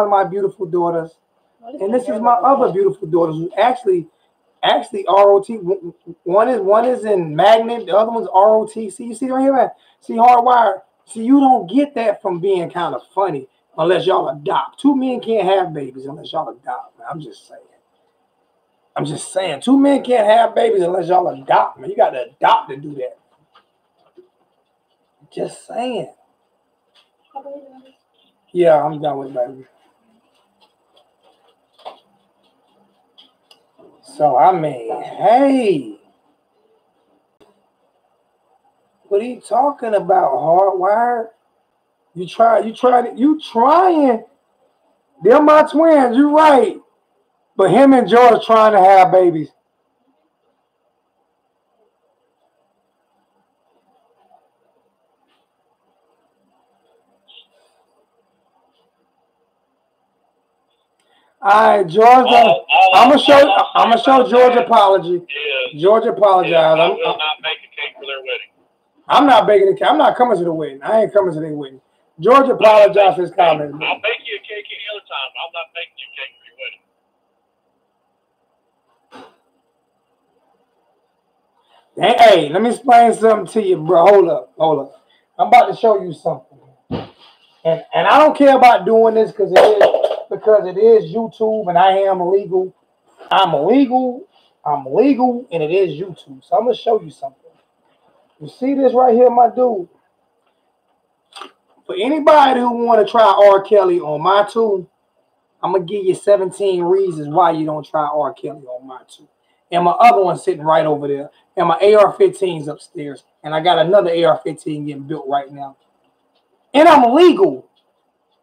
my beautiful daughters, and this is my other beautiful daughters who actually ROT. One is in Magnet, the other one's ROTC. You see right here, man? See, Hardwire. See, you don't get that from being kind of funny unless y'all adopt. 2 men can't have babies unless y'all adopt, man. I'm just saying. 2 men can't have babies unless y'all adopt, man. You got to adopt to do that. Just saying. Yeah, I'm done with baby. So, I mean, hey. What are you talking about, Hardwired? You trying. They're my twins, you're right. But him and George trying to have babies. All right, George. I'm gonna show George apology. George apologized. I will not make a cake for their wedding. I'm not baking a cake. I'm not coming to the wedding. I ain't coming to their wedding. George apologized for his comments. I'll bake you a cake any other time. I'm not baking you a cake for your wedding. Hey, let me explain something to you, bro. Hold up. I'm about to show you something. And I don't care about doing this because it is YouTube and I am illegal. I'm illegal, and it is YouTube. So I'm gonna show you something. You see this right here, my dude? For anybody who want to try R. Kelly on my tool, I'm going to give you 17 reasons why you don't try R. Kelly on my tool. And my other one's sitting right over there. And my AR-15's upstairs. And I got another AR-15 getting built right now. And I'm legal.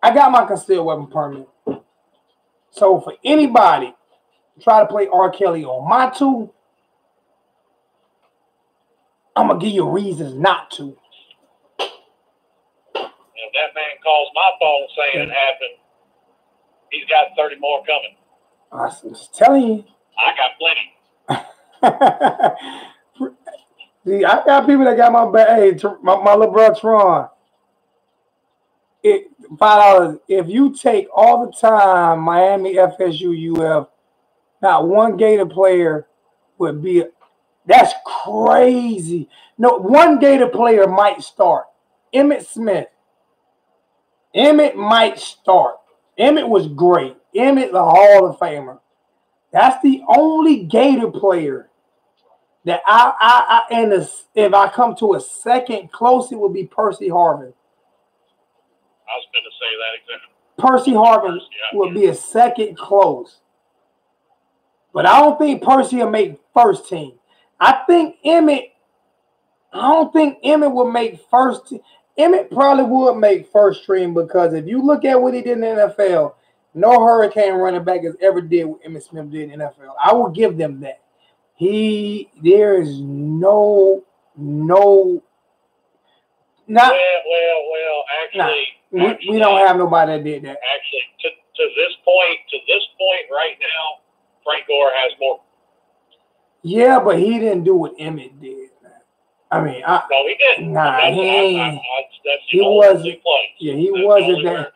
I got my concealed weapon permit. So for anybody to try to play R. Kelly on my tool, I'm going to give you reasons not to. If that man calls my phone saying it happened, he's got 30 more coming. I was just telling you. I got plenty. See, I got people that got my back. Hey, my little brother Tron. $5. If you take all the time Miami, FSU, UF, not one Gator player would be. That's crazy. No, one Gator player might start. Emmitt Smith. Emmitt might start. Emmitt was great. Emmitt, the Hall of Famer. That's the only Gator player that if I come to a second close, it would be Percy Harvin. I was going to say that exactly. Percy Harvin would be a second close. But I don't think Percy will make first team. I don't think Emmitt will make first team. Emmitt probably would make first team because if you look at what he did in the NFL, no Hurricane running back has ever did what Emmitt Smith did in the NFL. I will give them that. There is no. Well, actually, we don't have nobody that did that. Actually, to this point right now, Frank Gore has more. Yeah, but he didn't do what Emmitt did. I mean, no, he didn't. Nah, he wasn't. Yeah, he wasn't that.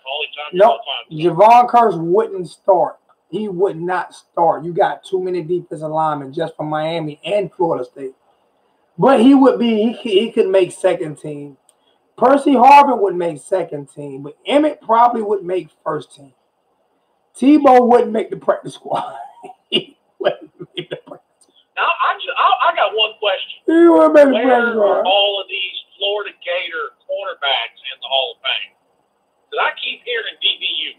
No, Javon Curse wouldn't start. He would not start. You got too many defensive linemen just from Miami and Florida State. But he would be, he could make second team. Percy Harvin would make second team, but Emmett probably would make first team. Tebow wouldn't make the practice squad. He wouldn't make the practice squad. Now, I got one question. He wouldn't make the practice Where squad. are all of these Florida Gator cornerbacks in the Hall of Fame? Because I keep hearing DBU.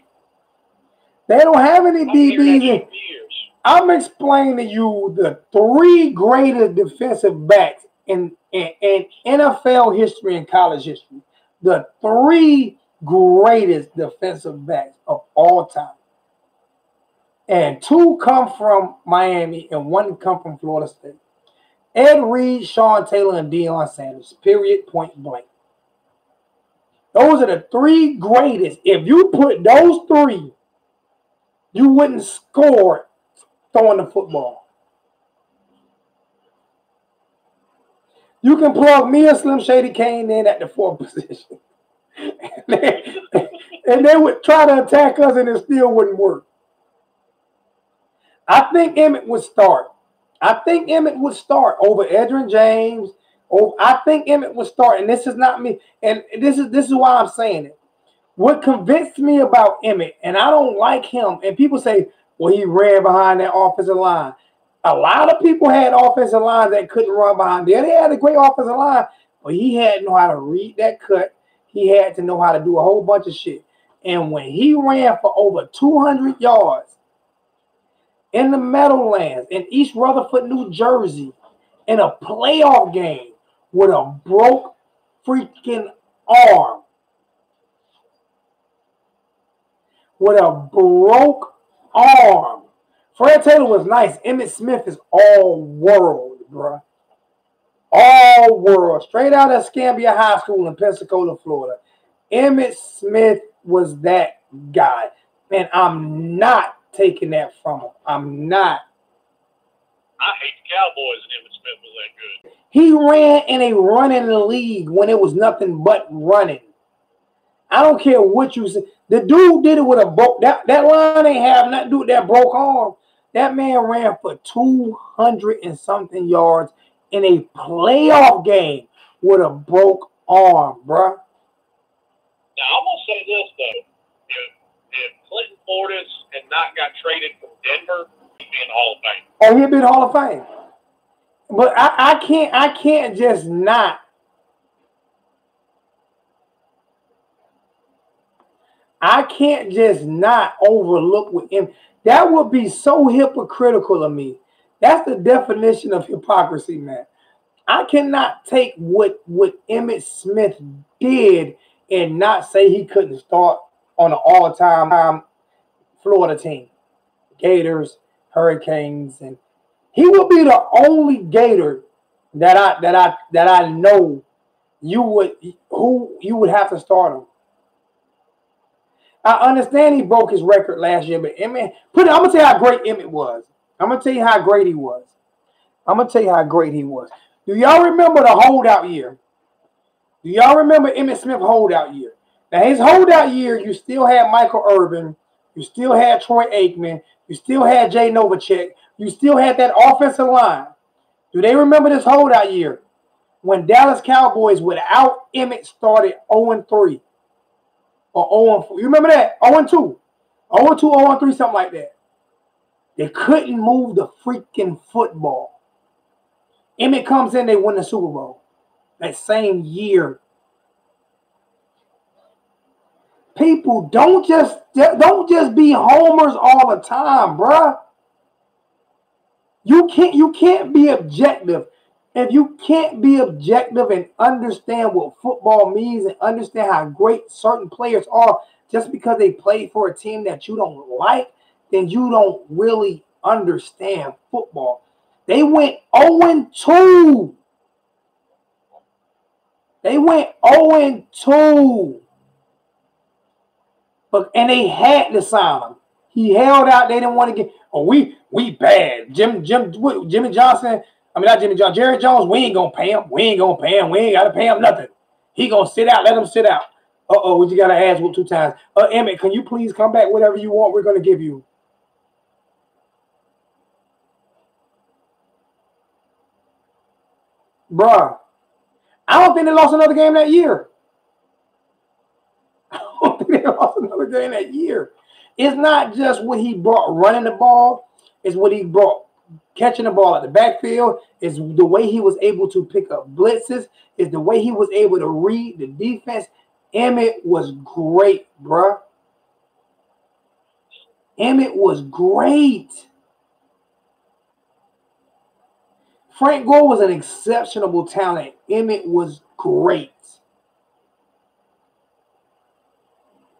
They don't have any DBs. I'm explaining to you the 3 greatest defensive backs in NFL history and college history. The 3 greatest defensive backs of all time. And 2 come from Miami and 1 come from Florida State. Ed Reed, Sean Taylor, and Deion Sanders. Period. Point blank. Those are the 3 greatest. If you put those 3, you wouldn't score throwing the football. You can plug me and Slim Shady Kane in at the 4th position. and they would try to attack us and it still wouldn't work. I think Emmett would start. I think Emmett would start over Edgerrin James. I think Emmett would start, and this is not me. And this is why I'm saying it. What convinced me about Emmett, and I don't like him, and people say, well, he ran behind that offensive line. A lot of people had offensive lines that couldn't run behind. Yeah, they had a great offensive line, but he had to know how to read that cut. He had to know how to do a whole bunch of shit. And when he ran for over 200 yards in the Meadowlands in East Rutherford, New Jersey, in a playoff game with a broke freaking arm, with a broke arm. Fred Taylor was nice. Emmitt Smith is all world, bro. All world. Straight out of Escambia High School in Pensacola, Florida. Emmitt Smith was that guy. And I'm not taking that from him. I'm not. I hate the Cowboys and Emmitt Smith was that good. He ran in a running league when it was nothing but running. I don't care what you say. The dude did it with a broke. That line ain't have nothing to do with that broke arm. That man ran for 200 and something yards in a playoff game with a broke arm, bruh. Now, I'm going to say this, though. If Clinton Portis had not got traded from Denver, he'd be in the Hall of Fame. Oh, he'd be in the Hall of Fame. But I can't just not. I can't just not overlook with him. That would be so hypocritical of me. That's the definition of hypocrisy, man. I cannot take what Emmitt Smith did and not say he couldn't start on an all-time Florida team. Gators, Hurricanes, and he would be the only Gator that I know you would have to start him. I understand he broke his record last year, but Emmett, I'm gonna tell you how great Emmett was. I'm gonna tell you how great he was. Do y'all remember the holdout year? Do y'all remember Emmitt Smith holdout year? Now his holdout year, you still had Michael Irvin, you still had Troy Aikman, you still had Jay Novacek, you still had that offensive line. Do they remember this holdout year when Dallas Cowboys without Emmett started 0-3? Or 0-4. You remember that? 0-2. 0-2, 0-3, something like that. They couldn't move the freaking football. Emmett comes in, they win the Super Bowl. That same year. People, don't just be homers all the time, bruh. You can't be objective. If you can't be objective and understand what football means and understand how great certain players are just because they play for a team that you don't like, then you don't really understand football. They went 0-2. They went 0-2. And they had to sign him. He held out. They didn't want to get. Oh, we bad. Jimmy Johnson. I mean, not Jimmy Johnson. Jerry Jones. We ain't gonna pay him. We ain't gotta pay him nothing. He gonna sit out. Let him sit out. We just got to ass whoop 2 times. Emmett, can you please come back? Whatever you want, we're gonna give you. Bruh, I don't think they lost another game that year. I don't think they lost another game that year. It's not just what he brought running the ball. It's what he brought catching the ball at the backfield. It's the way he was able to pick up blitzes. It's the way he was able to read the defense. Emmett was great, bruh. Emmett was great. Frank Gore was an exceptional talent. Emmett was great.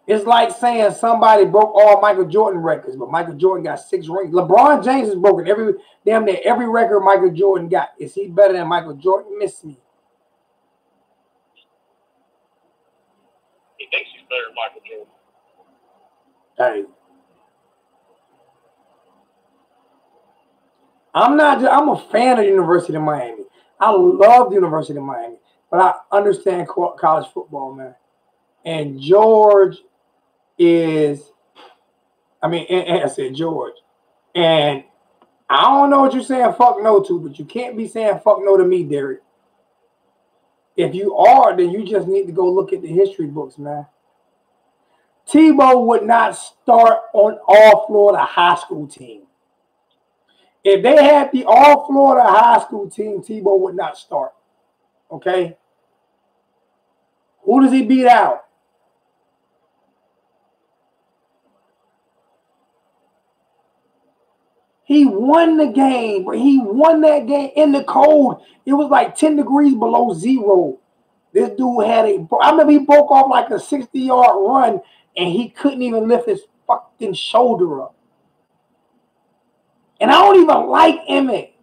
It's like saying somebody broke all Michael Jordan records, but Michael Jordan got 6 rings. LeBron James has broken damn near every record Michael Jordan got. Is he better than Michael Jordan? Miss me. He thinks he's better than Michael Jordan. Hey. I'm a fan of the University of Miami. I love the University of Miami, but I understand college football, man. And George is, and I said George. And I don't know what you're saying fuck no to, but you can't be saying fuck no to me, Derek. If you are, then you just need to go look at the history books, man. Tebow would not start on all Florida high school team. If they had the all Florida high school team, Tebow would not start. Okay? Who does he beat out? He won the game, but he won that game in the cold. It was like 10 degrees below zero. This dude had I remember he broke off like a 60-yard run, and he couldn't even lift his fucking shoulder up. And I don't even like Emmett.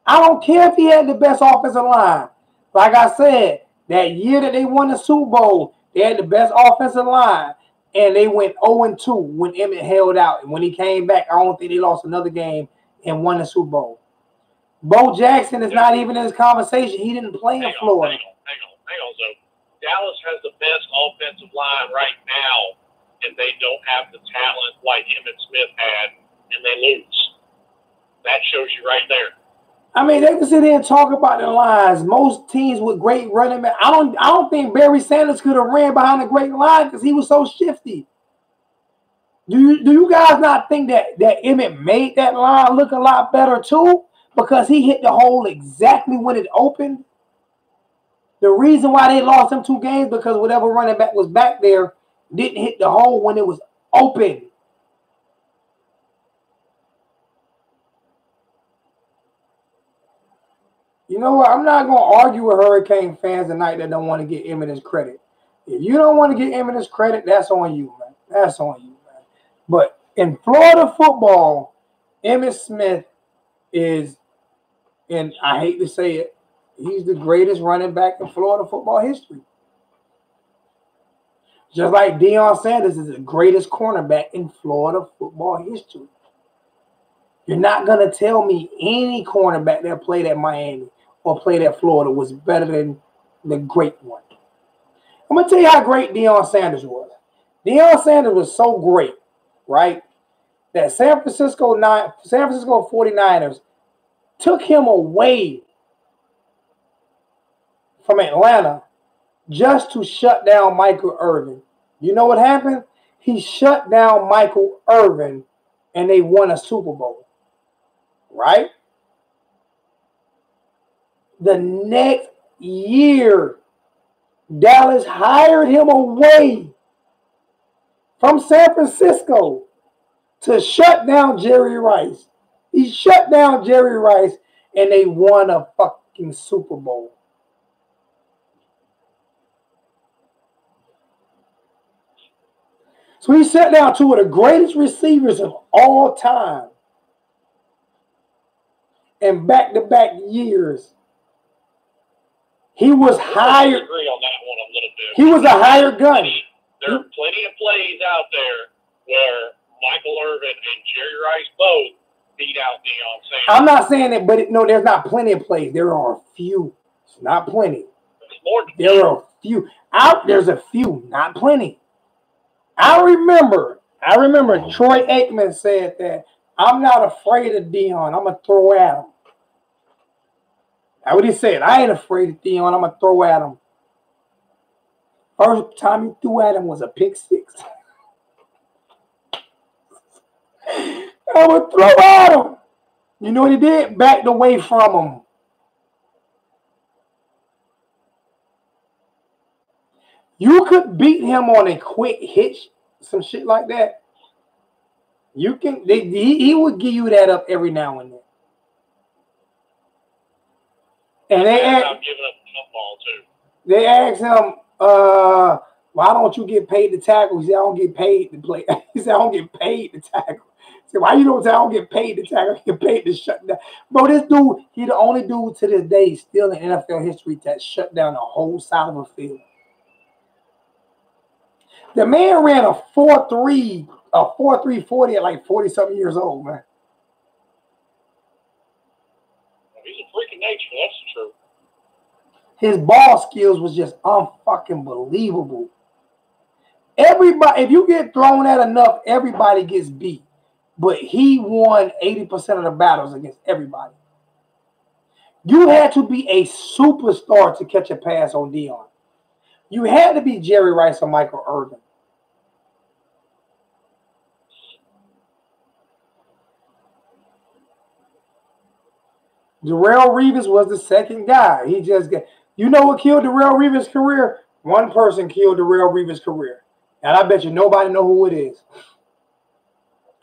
I don't care if he had the best offensive line. Like I said, that year that they won the Super Bowl, they had the best offensive line. And they went 0-2 when Emmett held out. And when he came back, I don't think they lost another game and won the Super Bowl. Bo Jackson is not even in this conversation. He didn't play in Florida. Hang on. So Dallas has the best offensive line right now, and they don't have the talent like Emmitt Smith had, and they lose. That shows you right there. I mean, they can sit there and talk about the lines. Most teams with great running back. I don't think Barry Sanders could have ran behind a great line because he was so shifty. Do you guys not think that Emmett made that line look a lot better too? Because he hit the hole exactly when it opened. The reason why they lost them 2 games because whatever running back was back there didn't hit the hole when it was open. You know what? I'm not going to argue with Hurricane fans tonight that don't want to get Emmett his credit. If you don't want to get Emmett his credit, that's on you, man. That's on you, man. But in Florida football, Emmitt Smith is, and I hate to say it, he's the greatest running back in Florida football history. Just like Deion Sanders is the greatest cornerback in Florida football history. You're not going to tell me any cornerback that played at Miami or played at Florida was better than the great one. I'm going to tell you how great Deion Sanders was. Deion Sanders was so great, right, that San Francisco 49ers took him away from Atlanta just to shut down Michael Irvin. You know what happened? He shut down Michael Irvin, and they won a Super Bowl. Right? The next year, Dallas hired him away from San Francisco to shut down Jerry Rice. He shut down Jerry Rice, and they won a fucking Super Bowl. So he shut down 2 of the greatest receivers of all time. In back-to-back years, he was hired. I agree on that one a little bit. He was a hired gun. There are plenty of plays out there where Michael Irvin and Jerry Rice both beat out Deion Sanders. I'm not saying that, but no, there's not plenty of plays. There are a few. It's not plenty. There are a few. There's a few, not plenty. I remember Troy Aikman said that I'm not afraid of Deion. I'm going to throw at him. That's what he said. I ain't afraid of Theon. I'm going to throw at him. First time he threw at him was a pick six. I would throw at him. You know what he did? Backed away from him. You could beat him on a quick hitch, some shit like that. You can. He would give you that up every now and then. And they asked him, why don't you get paid to tackle? He said, I don't get paid to play. He said, I don't get paid to tackle. He said, why you don't say I don't get paid to tackle? I get paid to shut down. Bro, this dude, he the only dude to this day still in NFL history that shut down the whole side of a field. The man ran a 4.3, a 4.340 at like 40-something years old, man. He's a freak of nature, that's true. His ball skills was just unfucking believable. Everybody, if you get thrown at enough, everybody gets beat. But he won 80% of the battles against everybody. You had to be a superstar to catch a pass on Deion. You had to be Jerry Rice or Michael Irvin. Darrelle Revis was the second guy. He just got, you know what killed Darrelle Revis' career? One person killed Darrelle Revis' career. And I bet you nobody know who it is.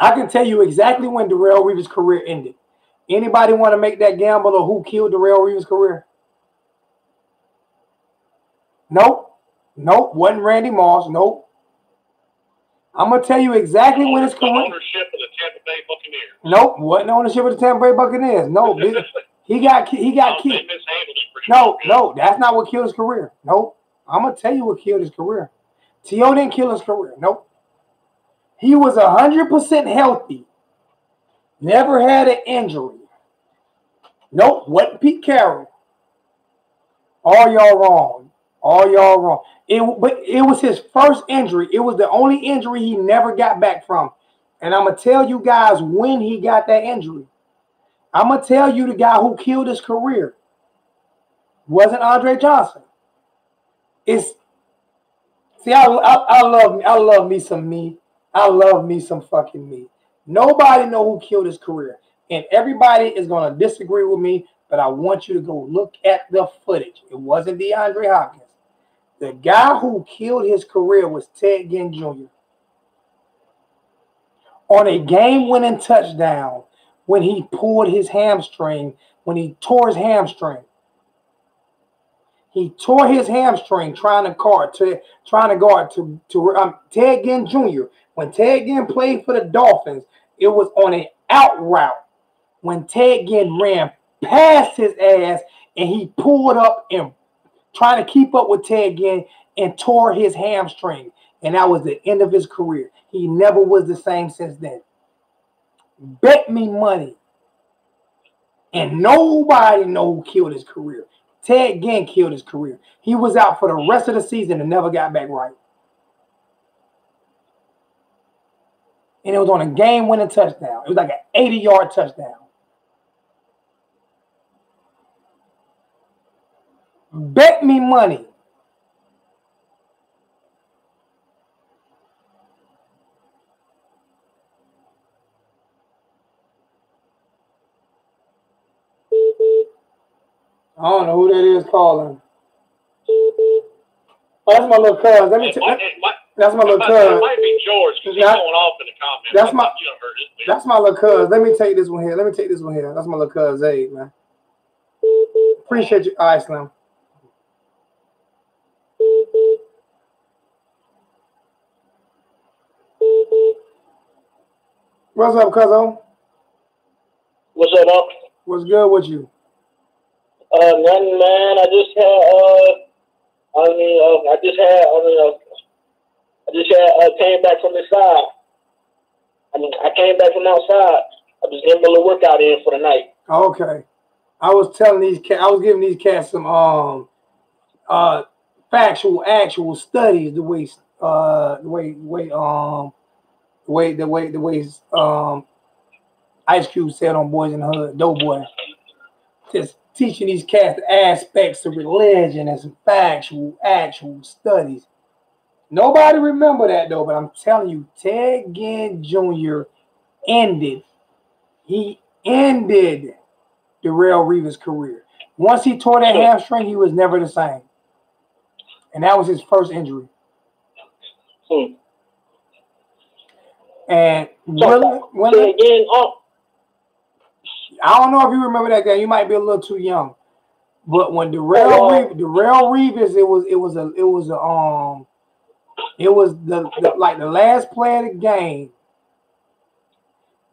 I can tell you exactly when Darrelle Revis' career ended. Anybody want to make that gamble of who killed Darrelle Revis' career? Nope. Nope. Wasn't Randy Moss. Nope. I'm going to tell you exactly when his career. Ownership of the Tampa Bay Buccaneers. Nope. Wasn't ownership of the Tampa Bay Buccaneers. No. He got killed. No, that's not what killed his career. Nope. I'm going to tell you what killed his career. T.O. didn't kill his career. Nope. He was 100% healthy. Never had an injury. Nope. Wasn't Pete Carroll. All y'all wrong. All y'all wrong. But it was his first injury. It was the only injury he never got back from. And I'm going to tell you guys when he got that injury. I'm going to tell you the guy who killed his career wasn't Andre Johnson. It's, see, I love me some me. I love me some fucking me. Nobody know who killed his career. And everybody is going to disagree with me, but I want you to go look at the footage. It wasn't DeAndre Hopkins. The guy who killed his career was Ted Ginn Jr. On a game-winning touchdown when he pulled his hamstring, when he tore his hamstring. He tore his hamstring trying to guard Ted Ginn Jr. When Ted Ginn played for the Dolphins, it was on an out route. When Ted Ginn ran past his ass and he pulled up and trying to keep up with Ted Ginn and tore his hamstring. And that was the end of his career. He never was the same since then. Bet me money. And nobody know who killed his career. Ted Ginn killed his career. He was out for the rest of the season and never got back right. And it was on a game-winning touchdown. It was like an 80-yard touchdown. Bet me money. I don't know who that is calling. Oh, that's my little cousin. Let me that's my little cousin. It might be George because he's going off in the comments. That's my little cousin. Let me take this one here. That's my little cousin, Zayd, man. Appreciate you. All right, Slim. What's up, cousin? What's up, Unc? What's good with you? Nothing, man. I just came back from the side. I came back from outside. I just getting a little workout in for the night. Okay. I was giving these cats some actual studies the way Ice Cube said on Boys in the Hood, Doughboy. Just teaching these cats the aspects of religion and some actual studies. Nobody remember that though, but I'm telling you, Ted Ginn Jr. He ended Darrelle Revis' career. Once he tore that hamstring, he was never the same. And that was his first injury. And I don't know if you remember that game. You might be a little too young. But when Darrelle Revis, it was the last play of the game.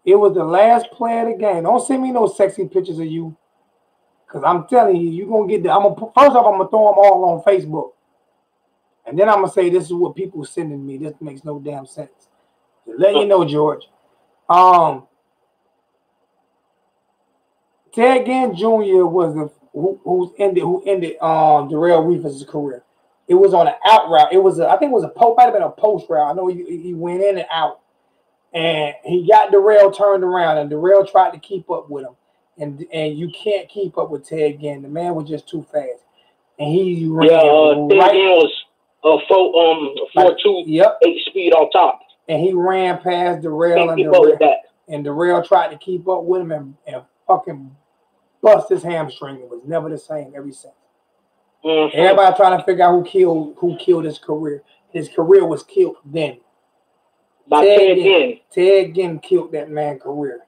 It was the last play of the game. Don't send me no sexy pictures of you. Because I'm telling you, you're going to get first off, I'm going to throw them all on Facebook. And then I'm going to say this is what people are sending me. This makes no damn sense. Just let you know, George. Ted Ginn Jr. was who ended Darrelle Revis' career. It was on an out route. I think it was might have been a post route. I know he went in and out. And he got Darrelle turned around, and Darrelle tried to keep up with him. And you can't keep up with Ted Ginn. The man was just too fast. And he ran Ted Ginn was 4.2, 8 speed on top. And he ran past Darrelle, and Darrelle tried to keep up with him and fucking bust his hamstring. It was never the same ever since. Everybody trying to figure out who killed his career. His career was killed then. By Ted Ginn. Ted Ginn killed that man's career.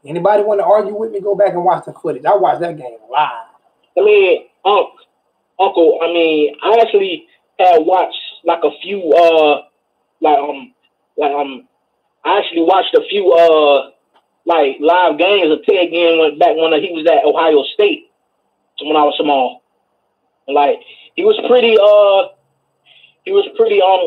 Anybody want to argue with me? Go back and watch the footage. I watched that game live. I mean, Uncle. I mean, I actually had watched like a few. I actually watched a few like live games of Ted Ginn went back when he was at Ohio State. So when I was small, like he was pretty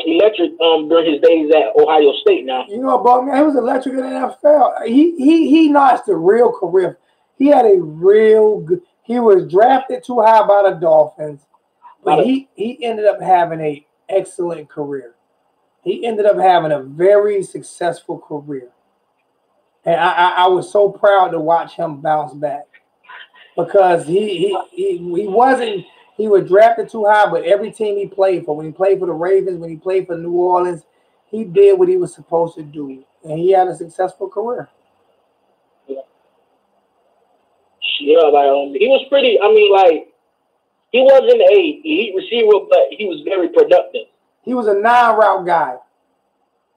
electric during his days at Ohio State. Now you know about man, he was electric in the NFL. He notched a real career. He had a real good. He was drafted too high by the Dolphins, but he ended up having an excellent career. He ended up having a very successful career, and I was so proud to watch him bounce back because he wasn't. He was drafted too high, but every team he played for, when he played for the Ravens, when he played for New Orleans, he did what he was supposed to do, and he had a successful career. Yeah, like he was pretty. I mean, like he wasn't an elite receiver, but he was very productive. He was a non-route guy.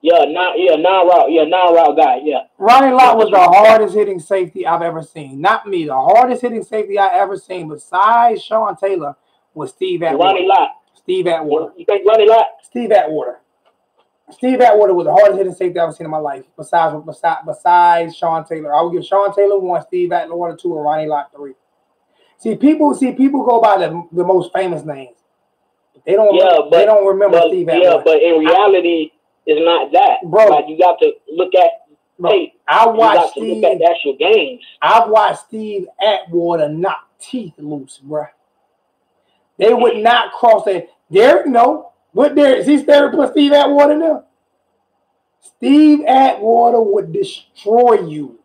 Non-route guy. Yeah. Ronnie Lott was the hardest hitting safety I've ever seen. Not me, the hardest hitting safety I ever seen, besides Sean Taylor, was Steve Atwater. Ronnie Lott. Steve Atwater. You think Ronnie Lott? Steve Atwater. Steve Atwater was the hardest hitting safety I've ever seen in my life. Besides Sean Taylor, I would give Sean Taylor 1, Steve Atwater 2, and Ronnie Lott 3. See, people go by the most famous names. They don't. They don't remember Steve Atwater. Yeah, but in reality, it's not that. Bro, like you got to look at. Hey, I watched Steve. Look at the actual games. I've watched Steve Atwater knock teeth loose, bro. They would not cross that. Derek, no. What Derek? Is he staring to put Steve Atwater now? Steve Atwater would destroy you.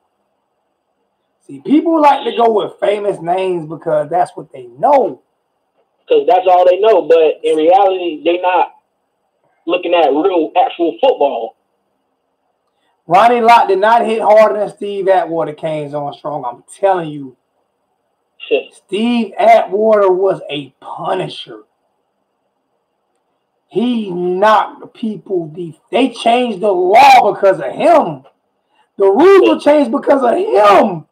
See, people like to go with famous names because that's what they know. Because that's all they know. But in reality, they're not looking at real, actual football. Ronnie Lott did not hit harder than Steve Atwater came on strong. I'm telling you. Steve Atwater was a punisher. He knocked people deep. They changed the law because of him. The rules were changed because of him.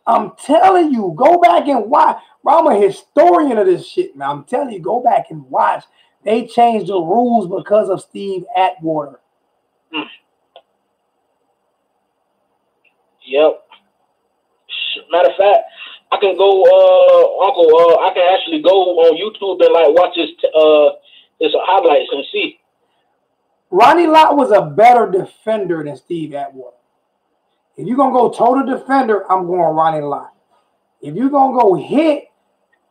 I'm telling you, go back and watch. I'm a historian of this shit, man. I'm telling you, go back and watch. They changed the rules because of Steve Atwater. Yep. Matter of fact, I can go, Uncle. I can actually go on YouTube and like watch his highlights and see. Ronnie Lott was a better defender than Steve Atwater. If you're gonna go total defender, I'm going Ronnie Lott. If you're gonna go hit,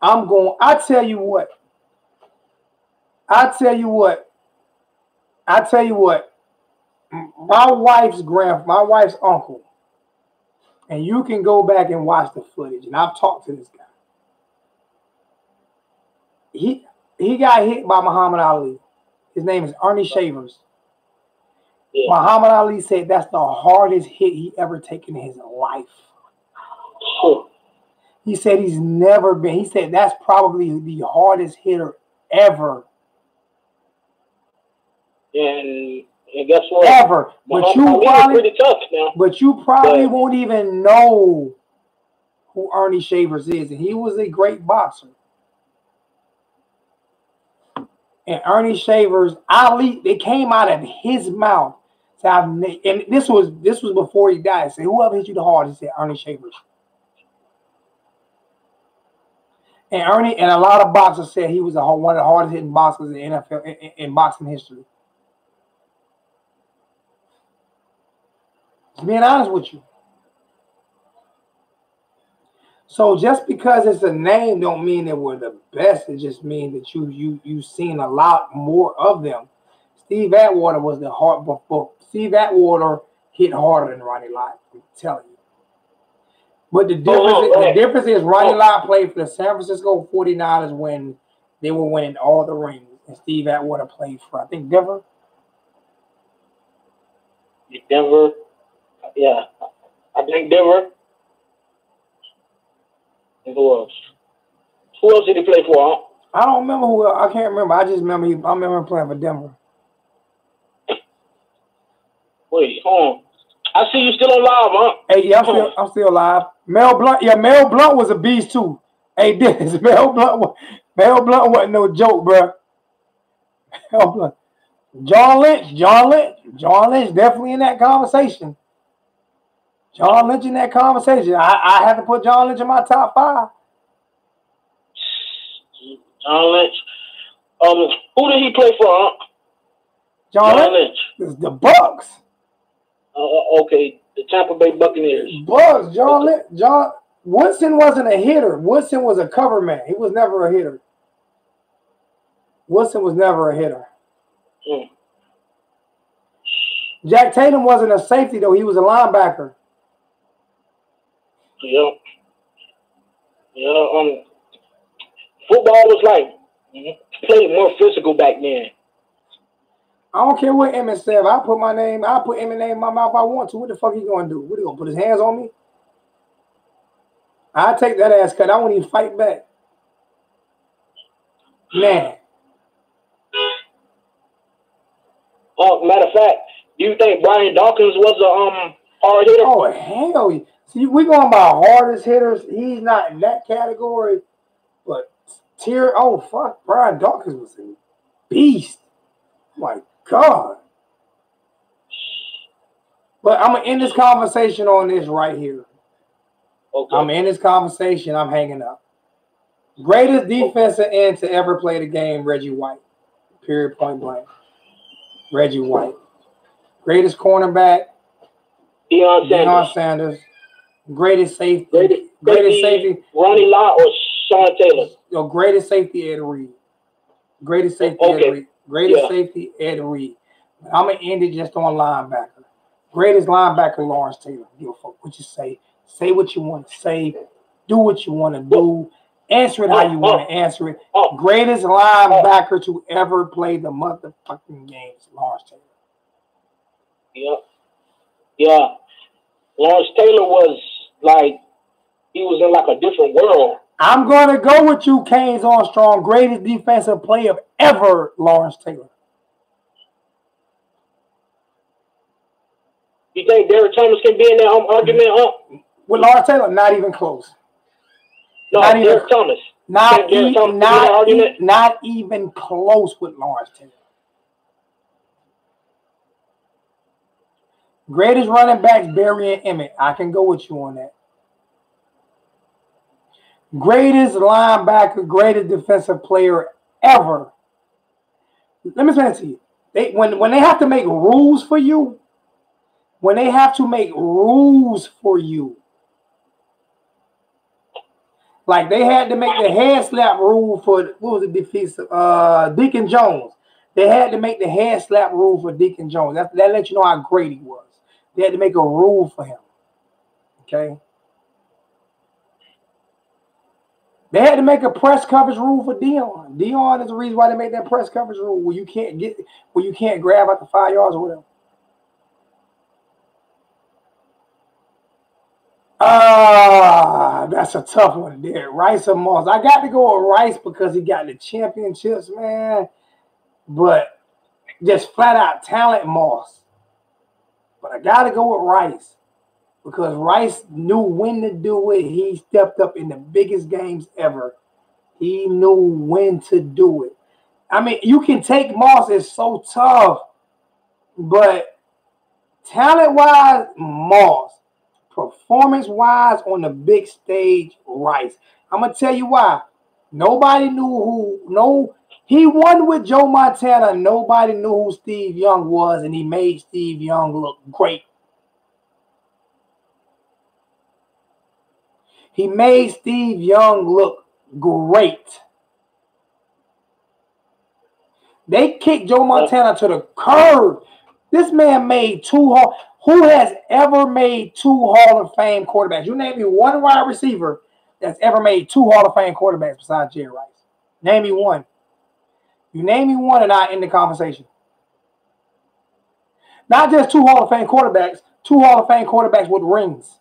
I'm going. I tell you what. My wife's uncle. And you can go back and watch the footage. And I've talked to this guy. He got hit by Muhammad Ali. His name is Ernie Shavers. Yeah. Muhammad Ali said that's the hardest hit he ever taken in his life. Oh. He said he's never been. He said that's probably the hardest hitter ever. And guess what? Ever. But you probably won't even know who Ernie Shavers is. And he was a great boxer. And Ernie Shavers, Ali, they came out of his mouth. So and this was before he died. Say, whoever hit you the hardest, he said Ernie Shavers. And Ernie and a lot of boxers said he was one of the hardest hitting boxers in NFL in boxing history. Just being honest with you. So just because it's a name don't mean that we're the best. It just means that you've seen a lot more of them. Steve Atwater was the hard before. Steve Atwater hit harder than Ronnie Lott. I'm telling you. But the difference is Ronnie Lott played for the San Francisco 49ers when they were winning all the rings. And Steve Atwater played for, I think, Denver. Denver. Yeah. I think Denver. And who else? Who else did he play for? I don't remember who. I can't remember. I just remember I remember him playing for Denver. Wait, hold on. I see you still alive, huh? Hey, yeah, I'm still alive. Mel Blunt, yeah, Mel Blunt was a beast too. Hey, this Mel Blunt wasn't no joke, bro. Mel Blunt. John Lynch, definitely in that conversation. John Lynch in that conversation. I have to put John Lynch in my top 5. John Lynch. Who did he play for, huh? John Lynch. The Bucks. Okay, the Tampa Bay Buccaneers. Bucks. John Woodson wasn't a hitter. Woodson was a cover man. He was never a hitter. Woodson was never a hitter. Jack Tatum wasn't a safety though. He was a linebacker. Yeah. Yeah. Football was like played more physical back then. I don't care what Emmett said. I put Emmett name in my mouth if I want to. What the fuck he gonna do? What, he gonna put his hands on me? I take that ass cut. I won't even fight back. Man. Matter of fact, do you think Brian Dawkins was a hard hitter? Oh hell yeah. See, we going by hardest hitters. He's not in that category, but Brian Dawkins was a beast. My God. But I'm gonna end this conversation on this right here. Okay. I'm in this conversation. I'm hanging up. Greatest defensive end to ever play the game, Reggie White. Period. Point blank. Reggie White. Greatest cornerback, Deion Sanders. Greatest safety. Greatest safety. Ronnie Lott or Sean Taylor. Your greatest safety, Ed Reed. Greatest safety, Ed Reed. Greatest safety, Ed Reed. I'm gonna end it just on linebacker. Greatest linebacker, Lawrence Taylor. Give a fuck what you say. Say what you want to say. Do what you want to do. Answer it how you want to answer it. Greatest linebacker to ever play the motherfucking games, Lawrence Taylor. Yeah. Lawrence Taylor was like, he was in like a different world. I'm going to go with you, Canes Armstrong. Greatest defensive player ever, Lawrence Taylor. You think Derrick Thomas can be in that argument? With Lawrence Taylor, not even close. No, Derrick Thomas. Not even close with Lawrence Taylor. Greatest running backs, Barry and Emmett. I can go with you on that. Greatest linebacker, greatest defensive player ever. Let me say it to you. When they have to make rules for you, like they had to make the head slap rule for, what was it, defensive? Deacon Jones. They had to make the head slap rule for Deacon Jones. That let you know how great he was. They had to make a rule for him. Okay. They had to make a press coverage rule for Dion. Dion is the reason why they made that press coverage rule where you can't grab out the 5 yards or whatever. That's a tough one there. Rice or Moss. I got to go with Rice because he got the championships, man. But just flat out talent, Moss. But I got to go with Rice because Rice knew when to do it. He stepped up in the biggest games ever. He knew when to do it. I mean, you can take Moss. It's so tough. But talent-wise, Moss. Performance-wise on the big stage, Rice. I'm going to tell you why. Nobody knew he won with Joe Montana. Nobody knew who Steve Young was, and he made Steve Young look great. He made Steve Young look great. They kicked Joe Montana to the curb. This man made who has ever made 2 Hall of Fame quarterbacks? You name me one wide receiver that's ever made 2 Hall of Fame quarterbacks besides Jerry Rice. Name me one. You name me one and I end the conversation. Not just 2 Hall of Fame quarterbacks, 2 Hall of Fame quarterbacks with rings.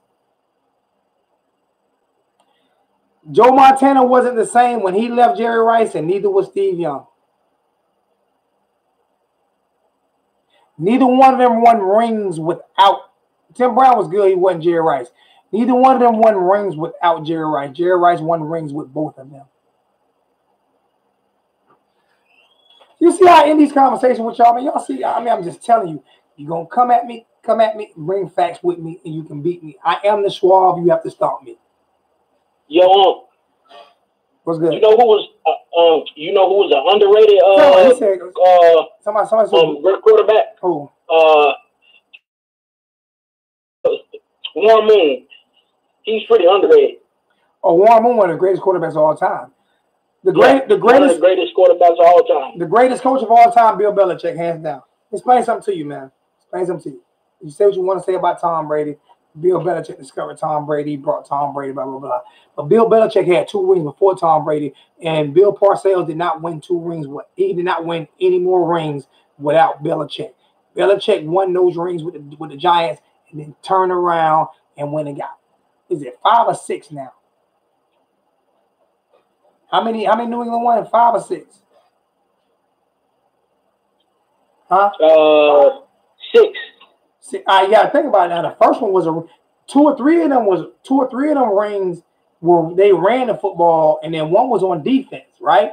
Joe Montana wasn't the same when he left Jerry Rice, and neither was Steve Young. Neither one of them won rings without. Tim Brown was good. He wasn't Jerry Rice. Neither one of them won rings without Jerry Rice. Jerry Rice won rings with both of them. You see how I end these conversations with y'all, man? Y'all see, I mean, I'm just telling you. You're going to come at me, bring facts with me, and you can beat me. I am the Schwab. You have to stop me. Yo, what's good? You know who was an underrated somebody said, quarterback? Who? Warren Moon. He's pretty underrated. Oh, Warren Moon, one of the greatest quarterbacks of all time. One of the greatest quarterbacks of all time. The greatest coach of all time, Bill Belichick, hands down. Explain something to you, man. Explain something to you. You say what you want to say about Tom Brady. Bill Belichick discovered Tom Brady, brought Tom Brady, blah, blah, blah. But Bill Belichick had 2 rings before Tom Brady, and Bill Parcells did not win 2 rings. He did not win any more rings without Belichick. Belichick won those rings with the Giants and then turned around and went and got, is it 5 or 6 now? How many New England won? 5 or 6? Huh? 6. See, you gotta think about it now. The first one was 2 or 3 of them rings where they ran the football, and then one was on defense, right?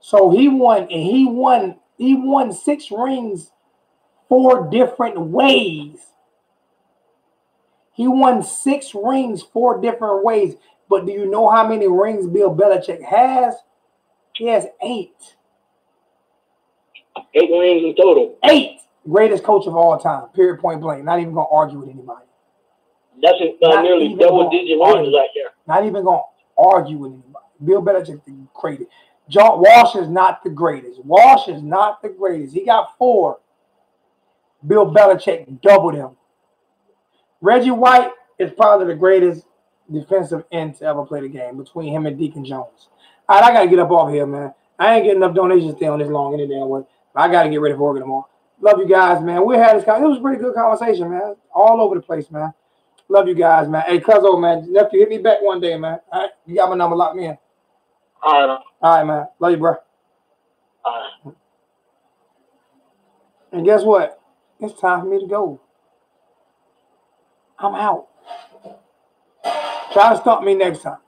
So he won 6 rings 4 different ways. He won 6 rings 4 different ways. But do you know how many rings Bill Belichick has? He has 8. 8 rings in total. 8. Greatest coach of all time. Period. Point blank. Not even gonna argue with anybody. That's nearly double-digit rings right there. Not even gonna argue with anybody. Bill Belichick the greatest. John Walsh is not the greatest. He got 4. Bill Belichick doubled him. Reggie White is probably the greatest defensive end to ever play the game between him and Deacon Jones. All right, I got to get up off here, man. I ain't getting enough donations to stay on this long any damn way. I got to get ready for work tomorrow. Love you guys, man. We had this. It was a pretty good conversation, man. All over the place, man. Love you guys, man. Hey, Cuzzo, man. Nephew, hit me back one day, man. All right? You got my number. Lock me in. All right. All right, man. Love you, bro. All right. And guess what? It's time for me to go. I'm out. Try to stump me next time.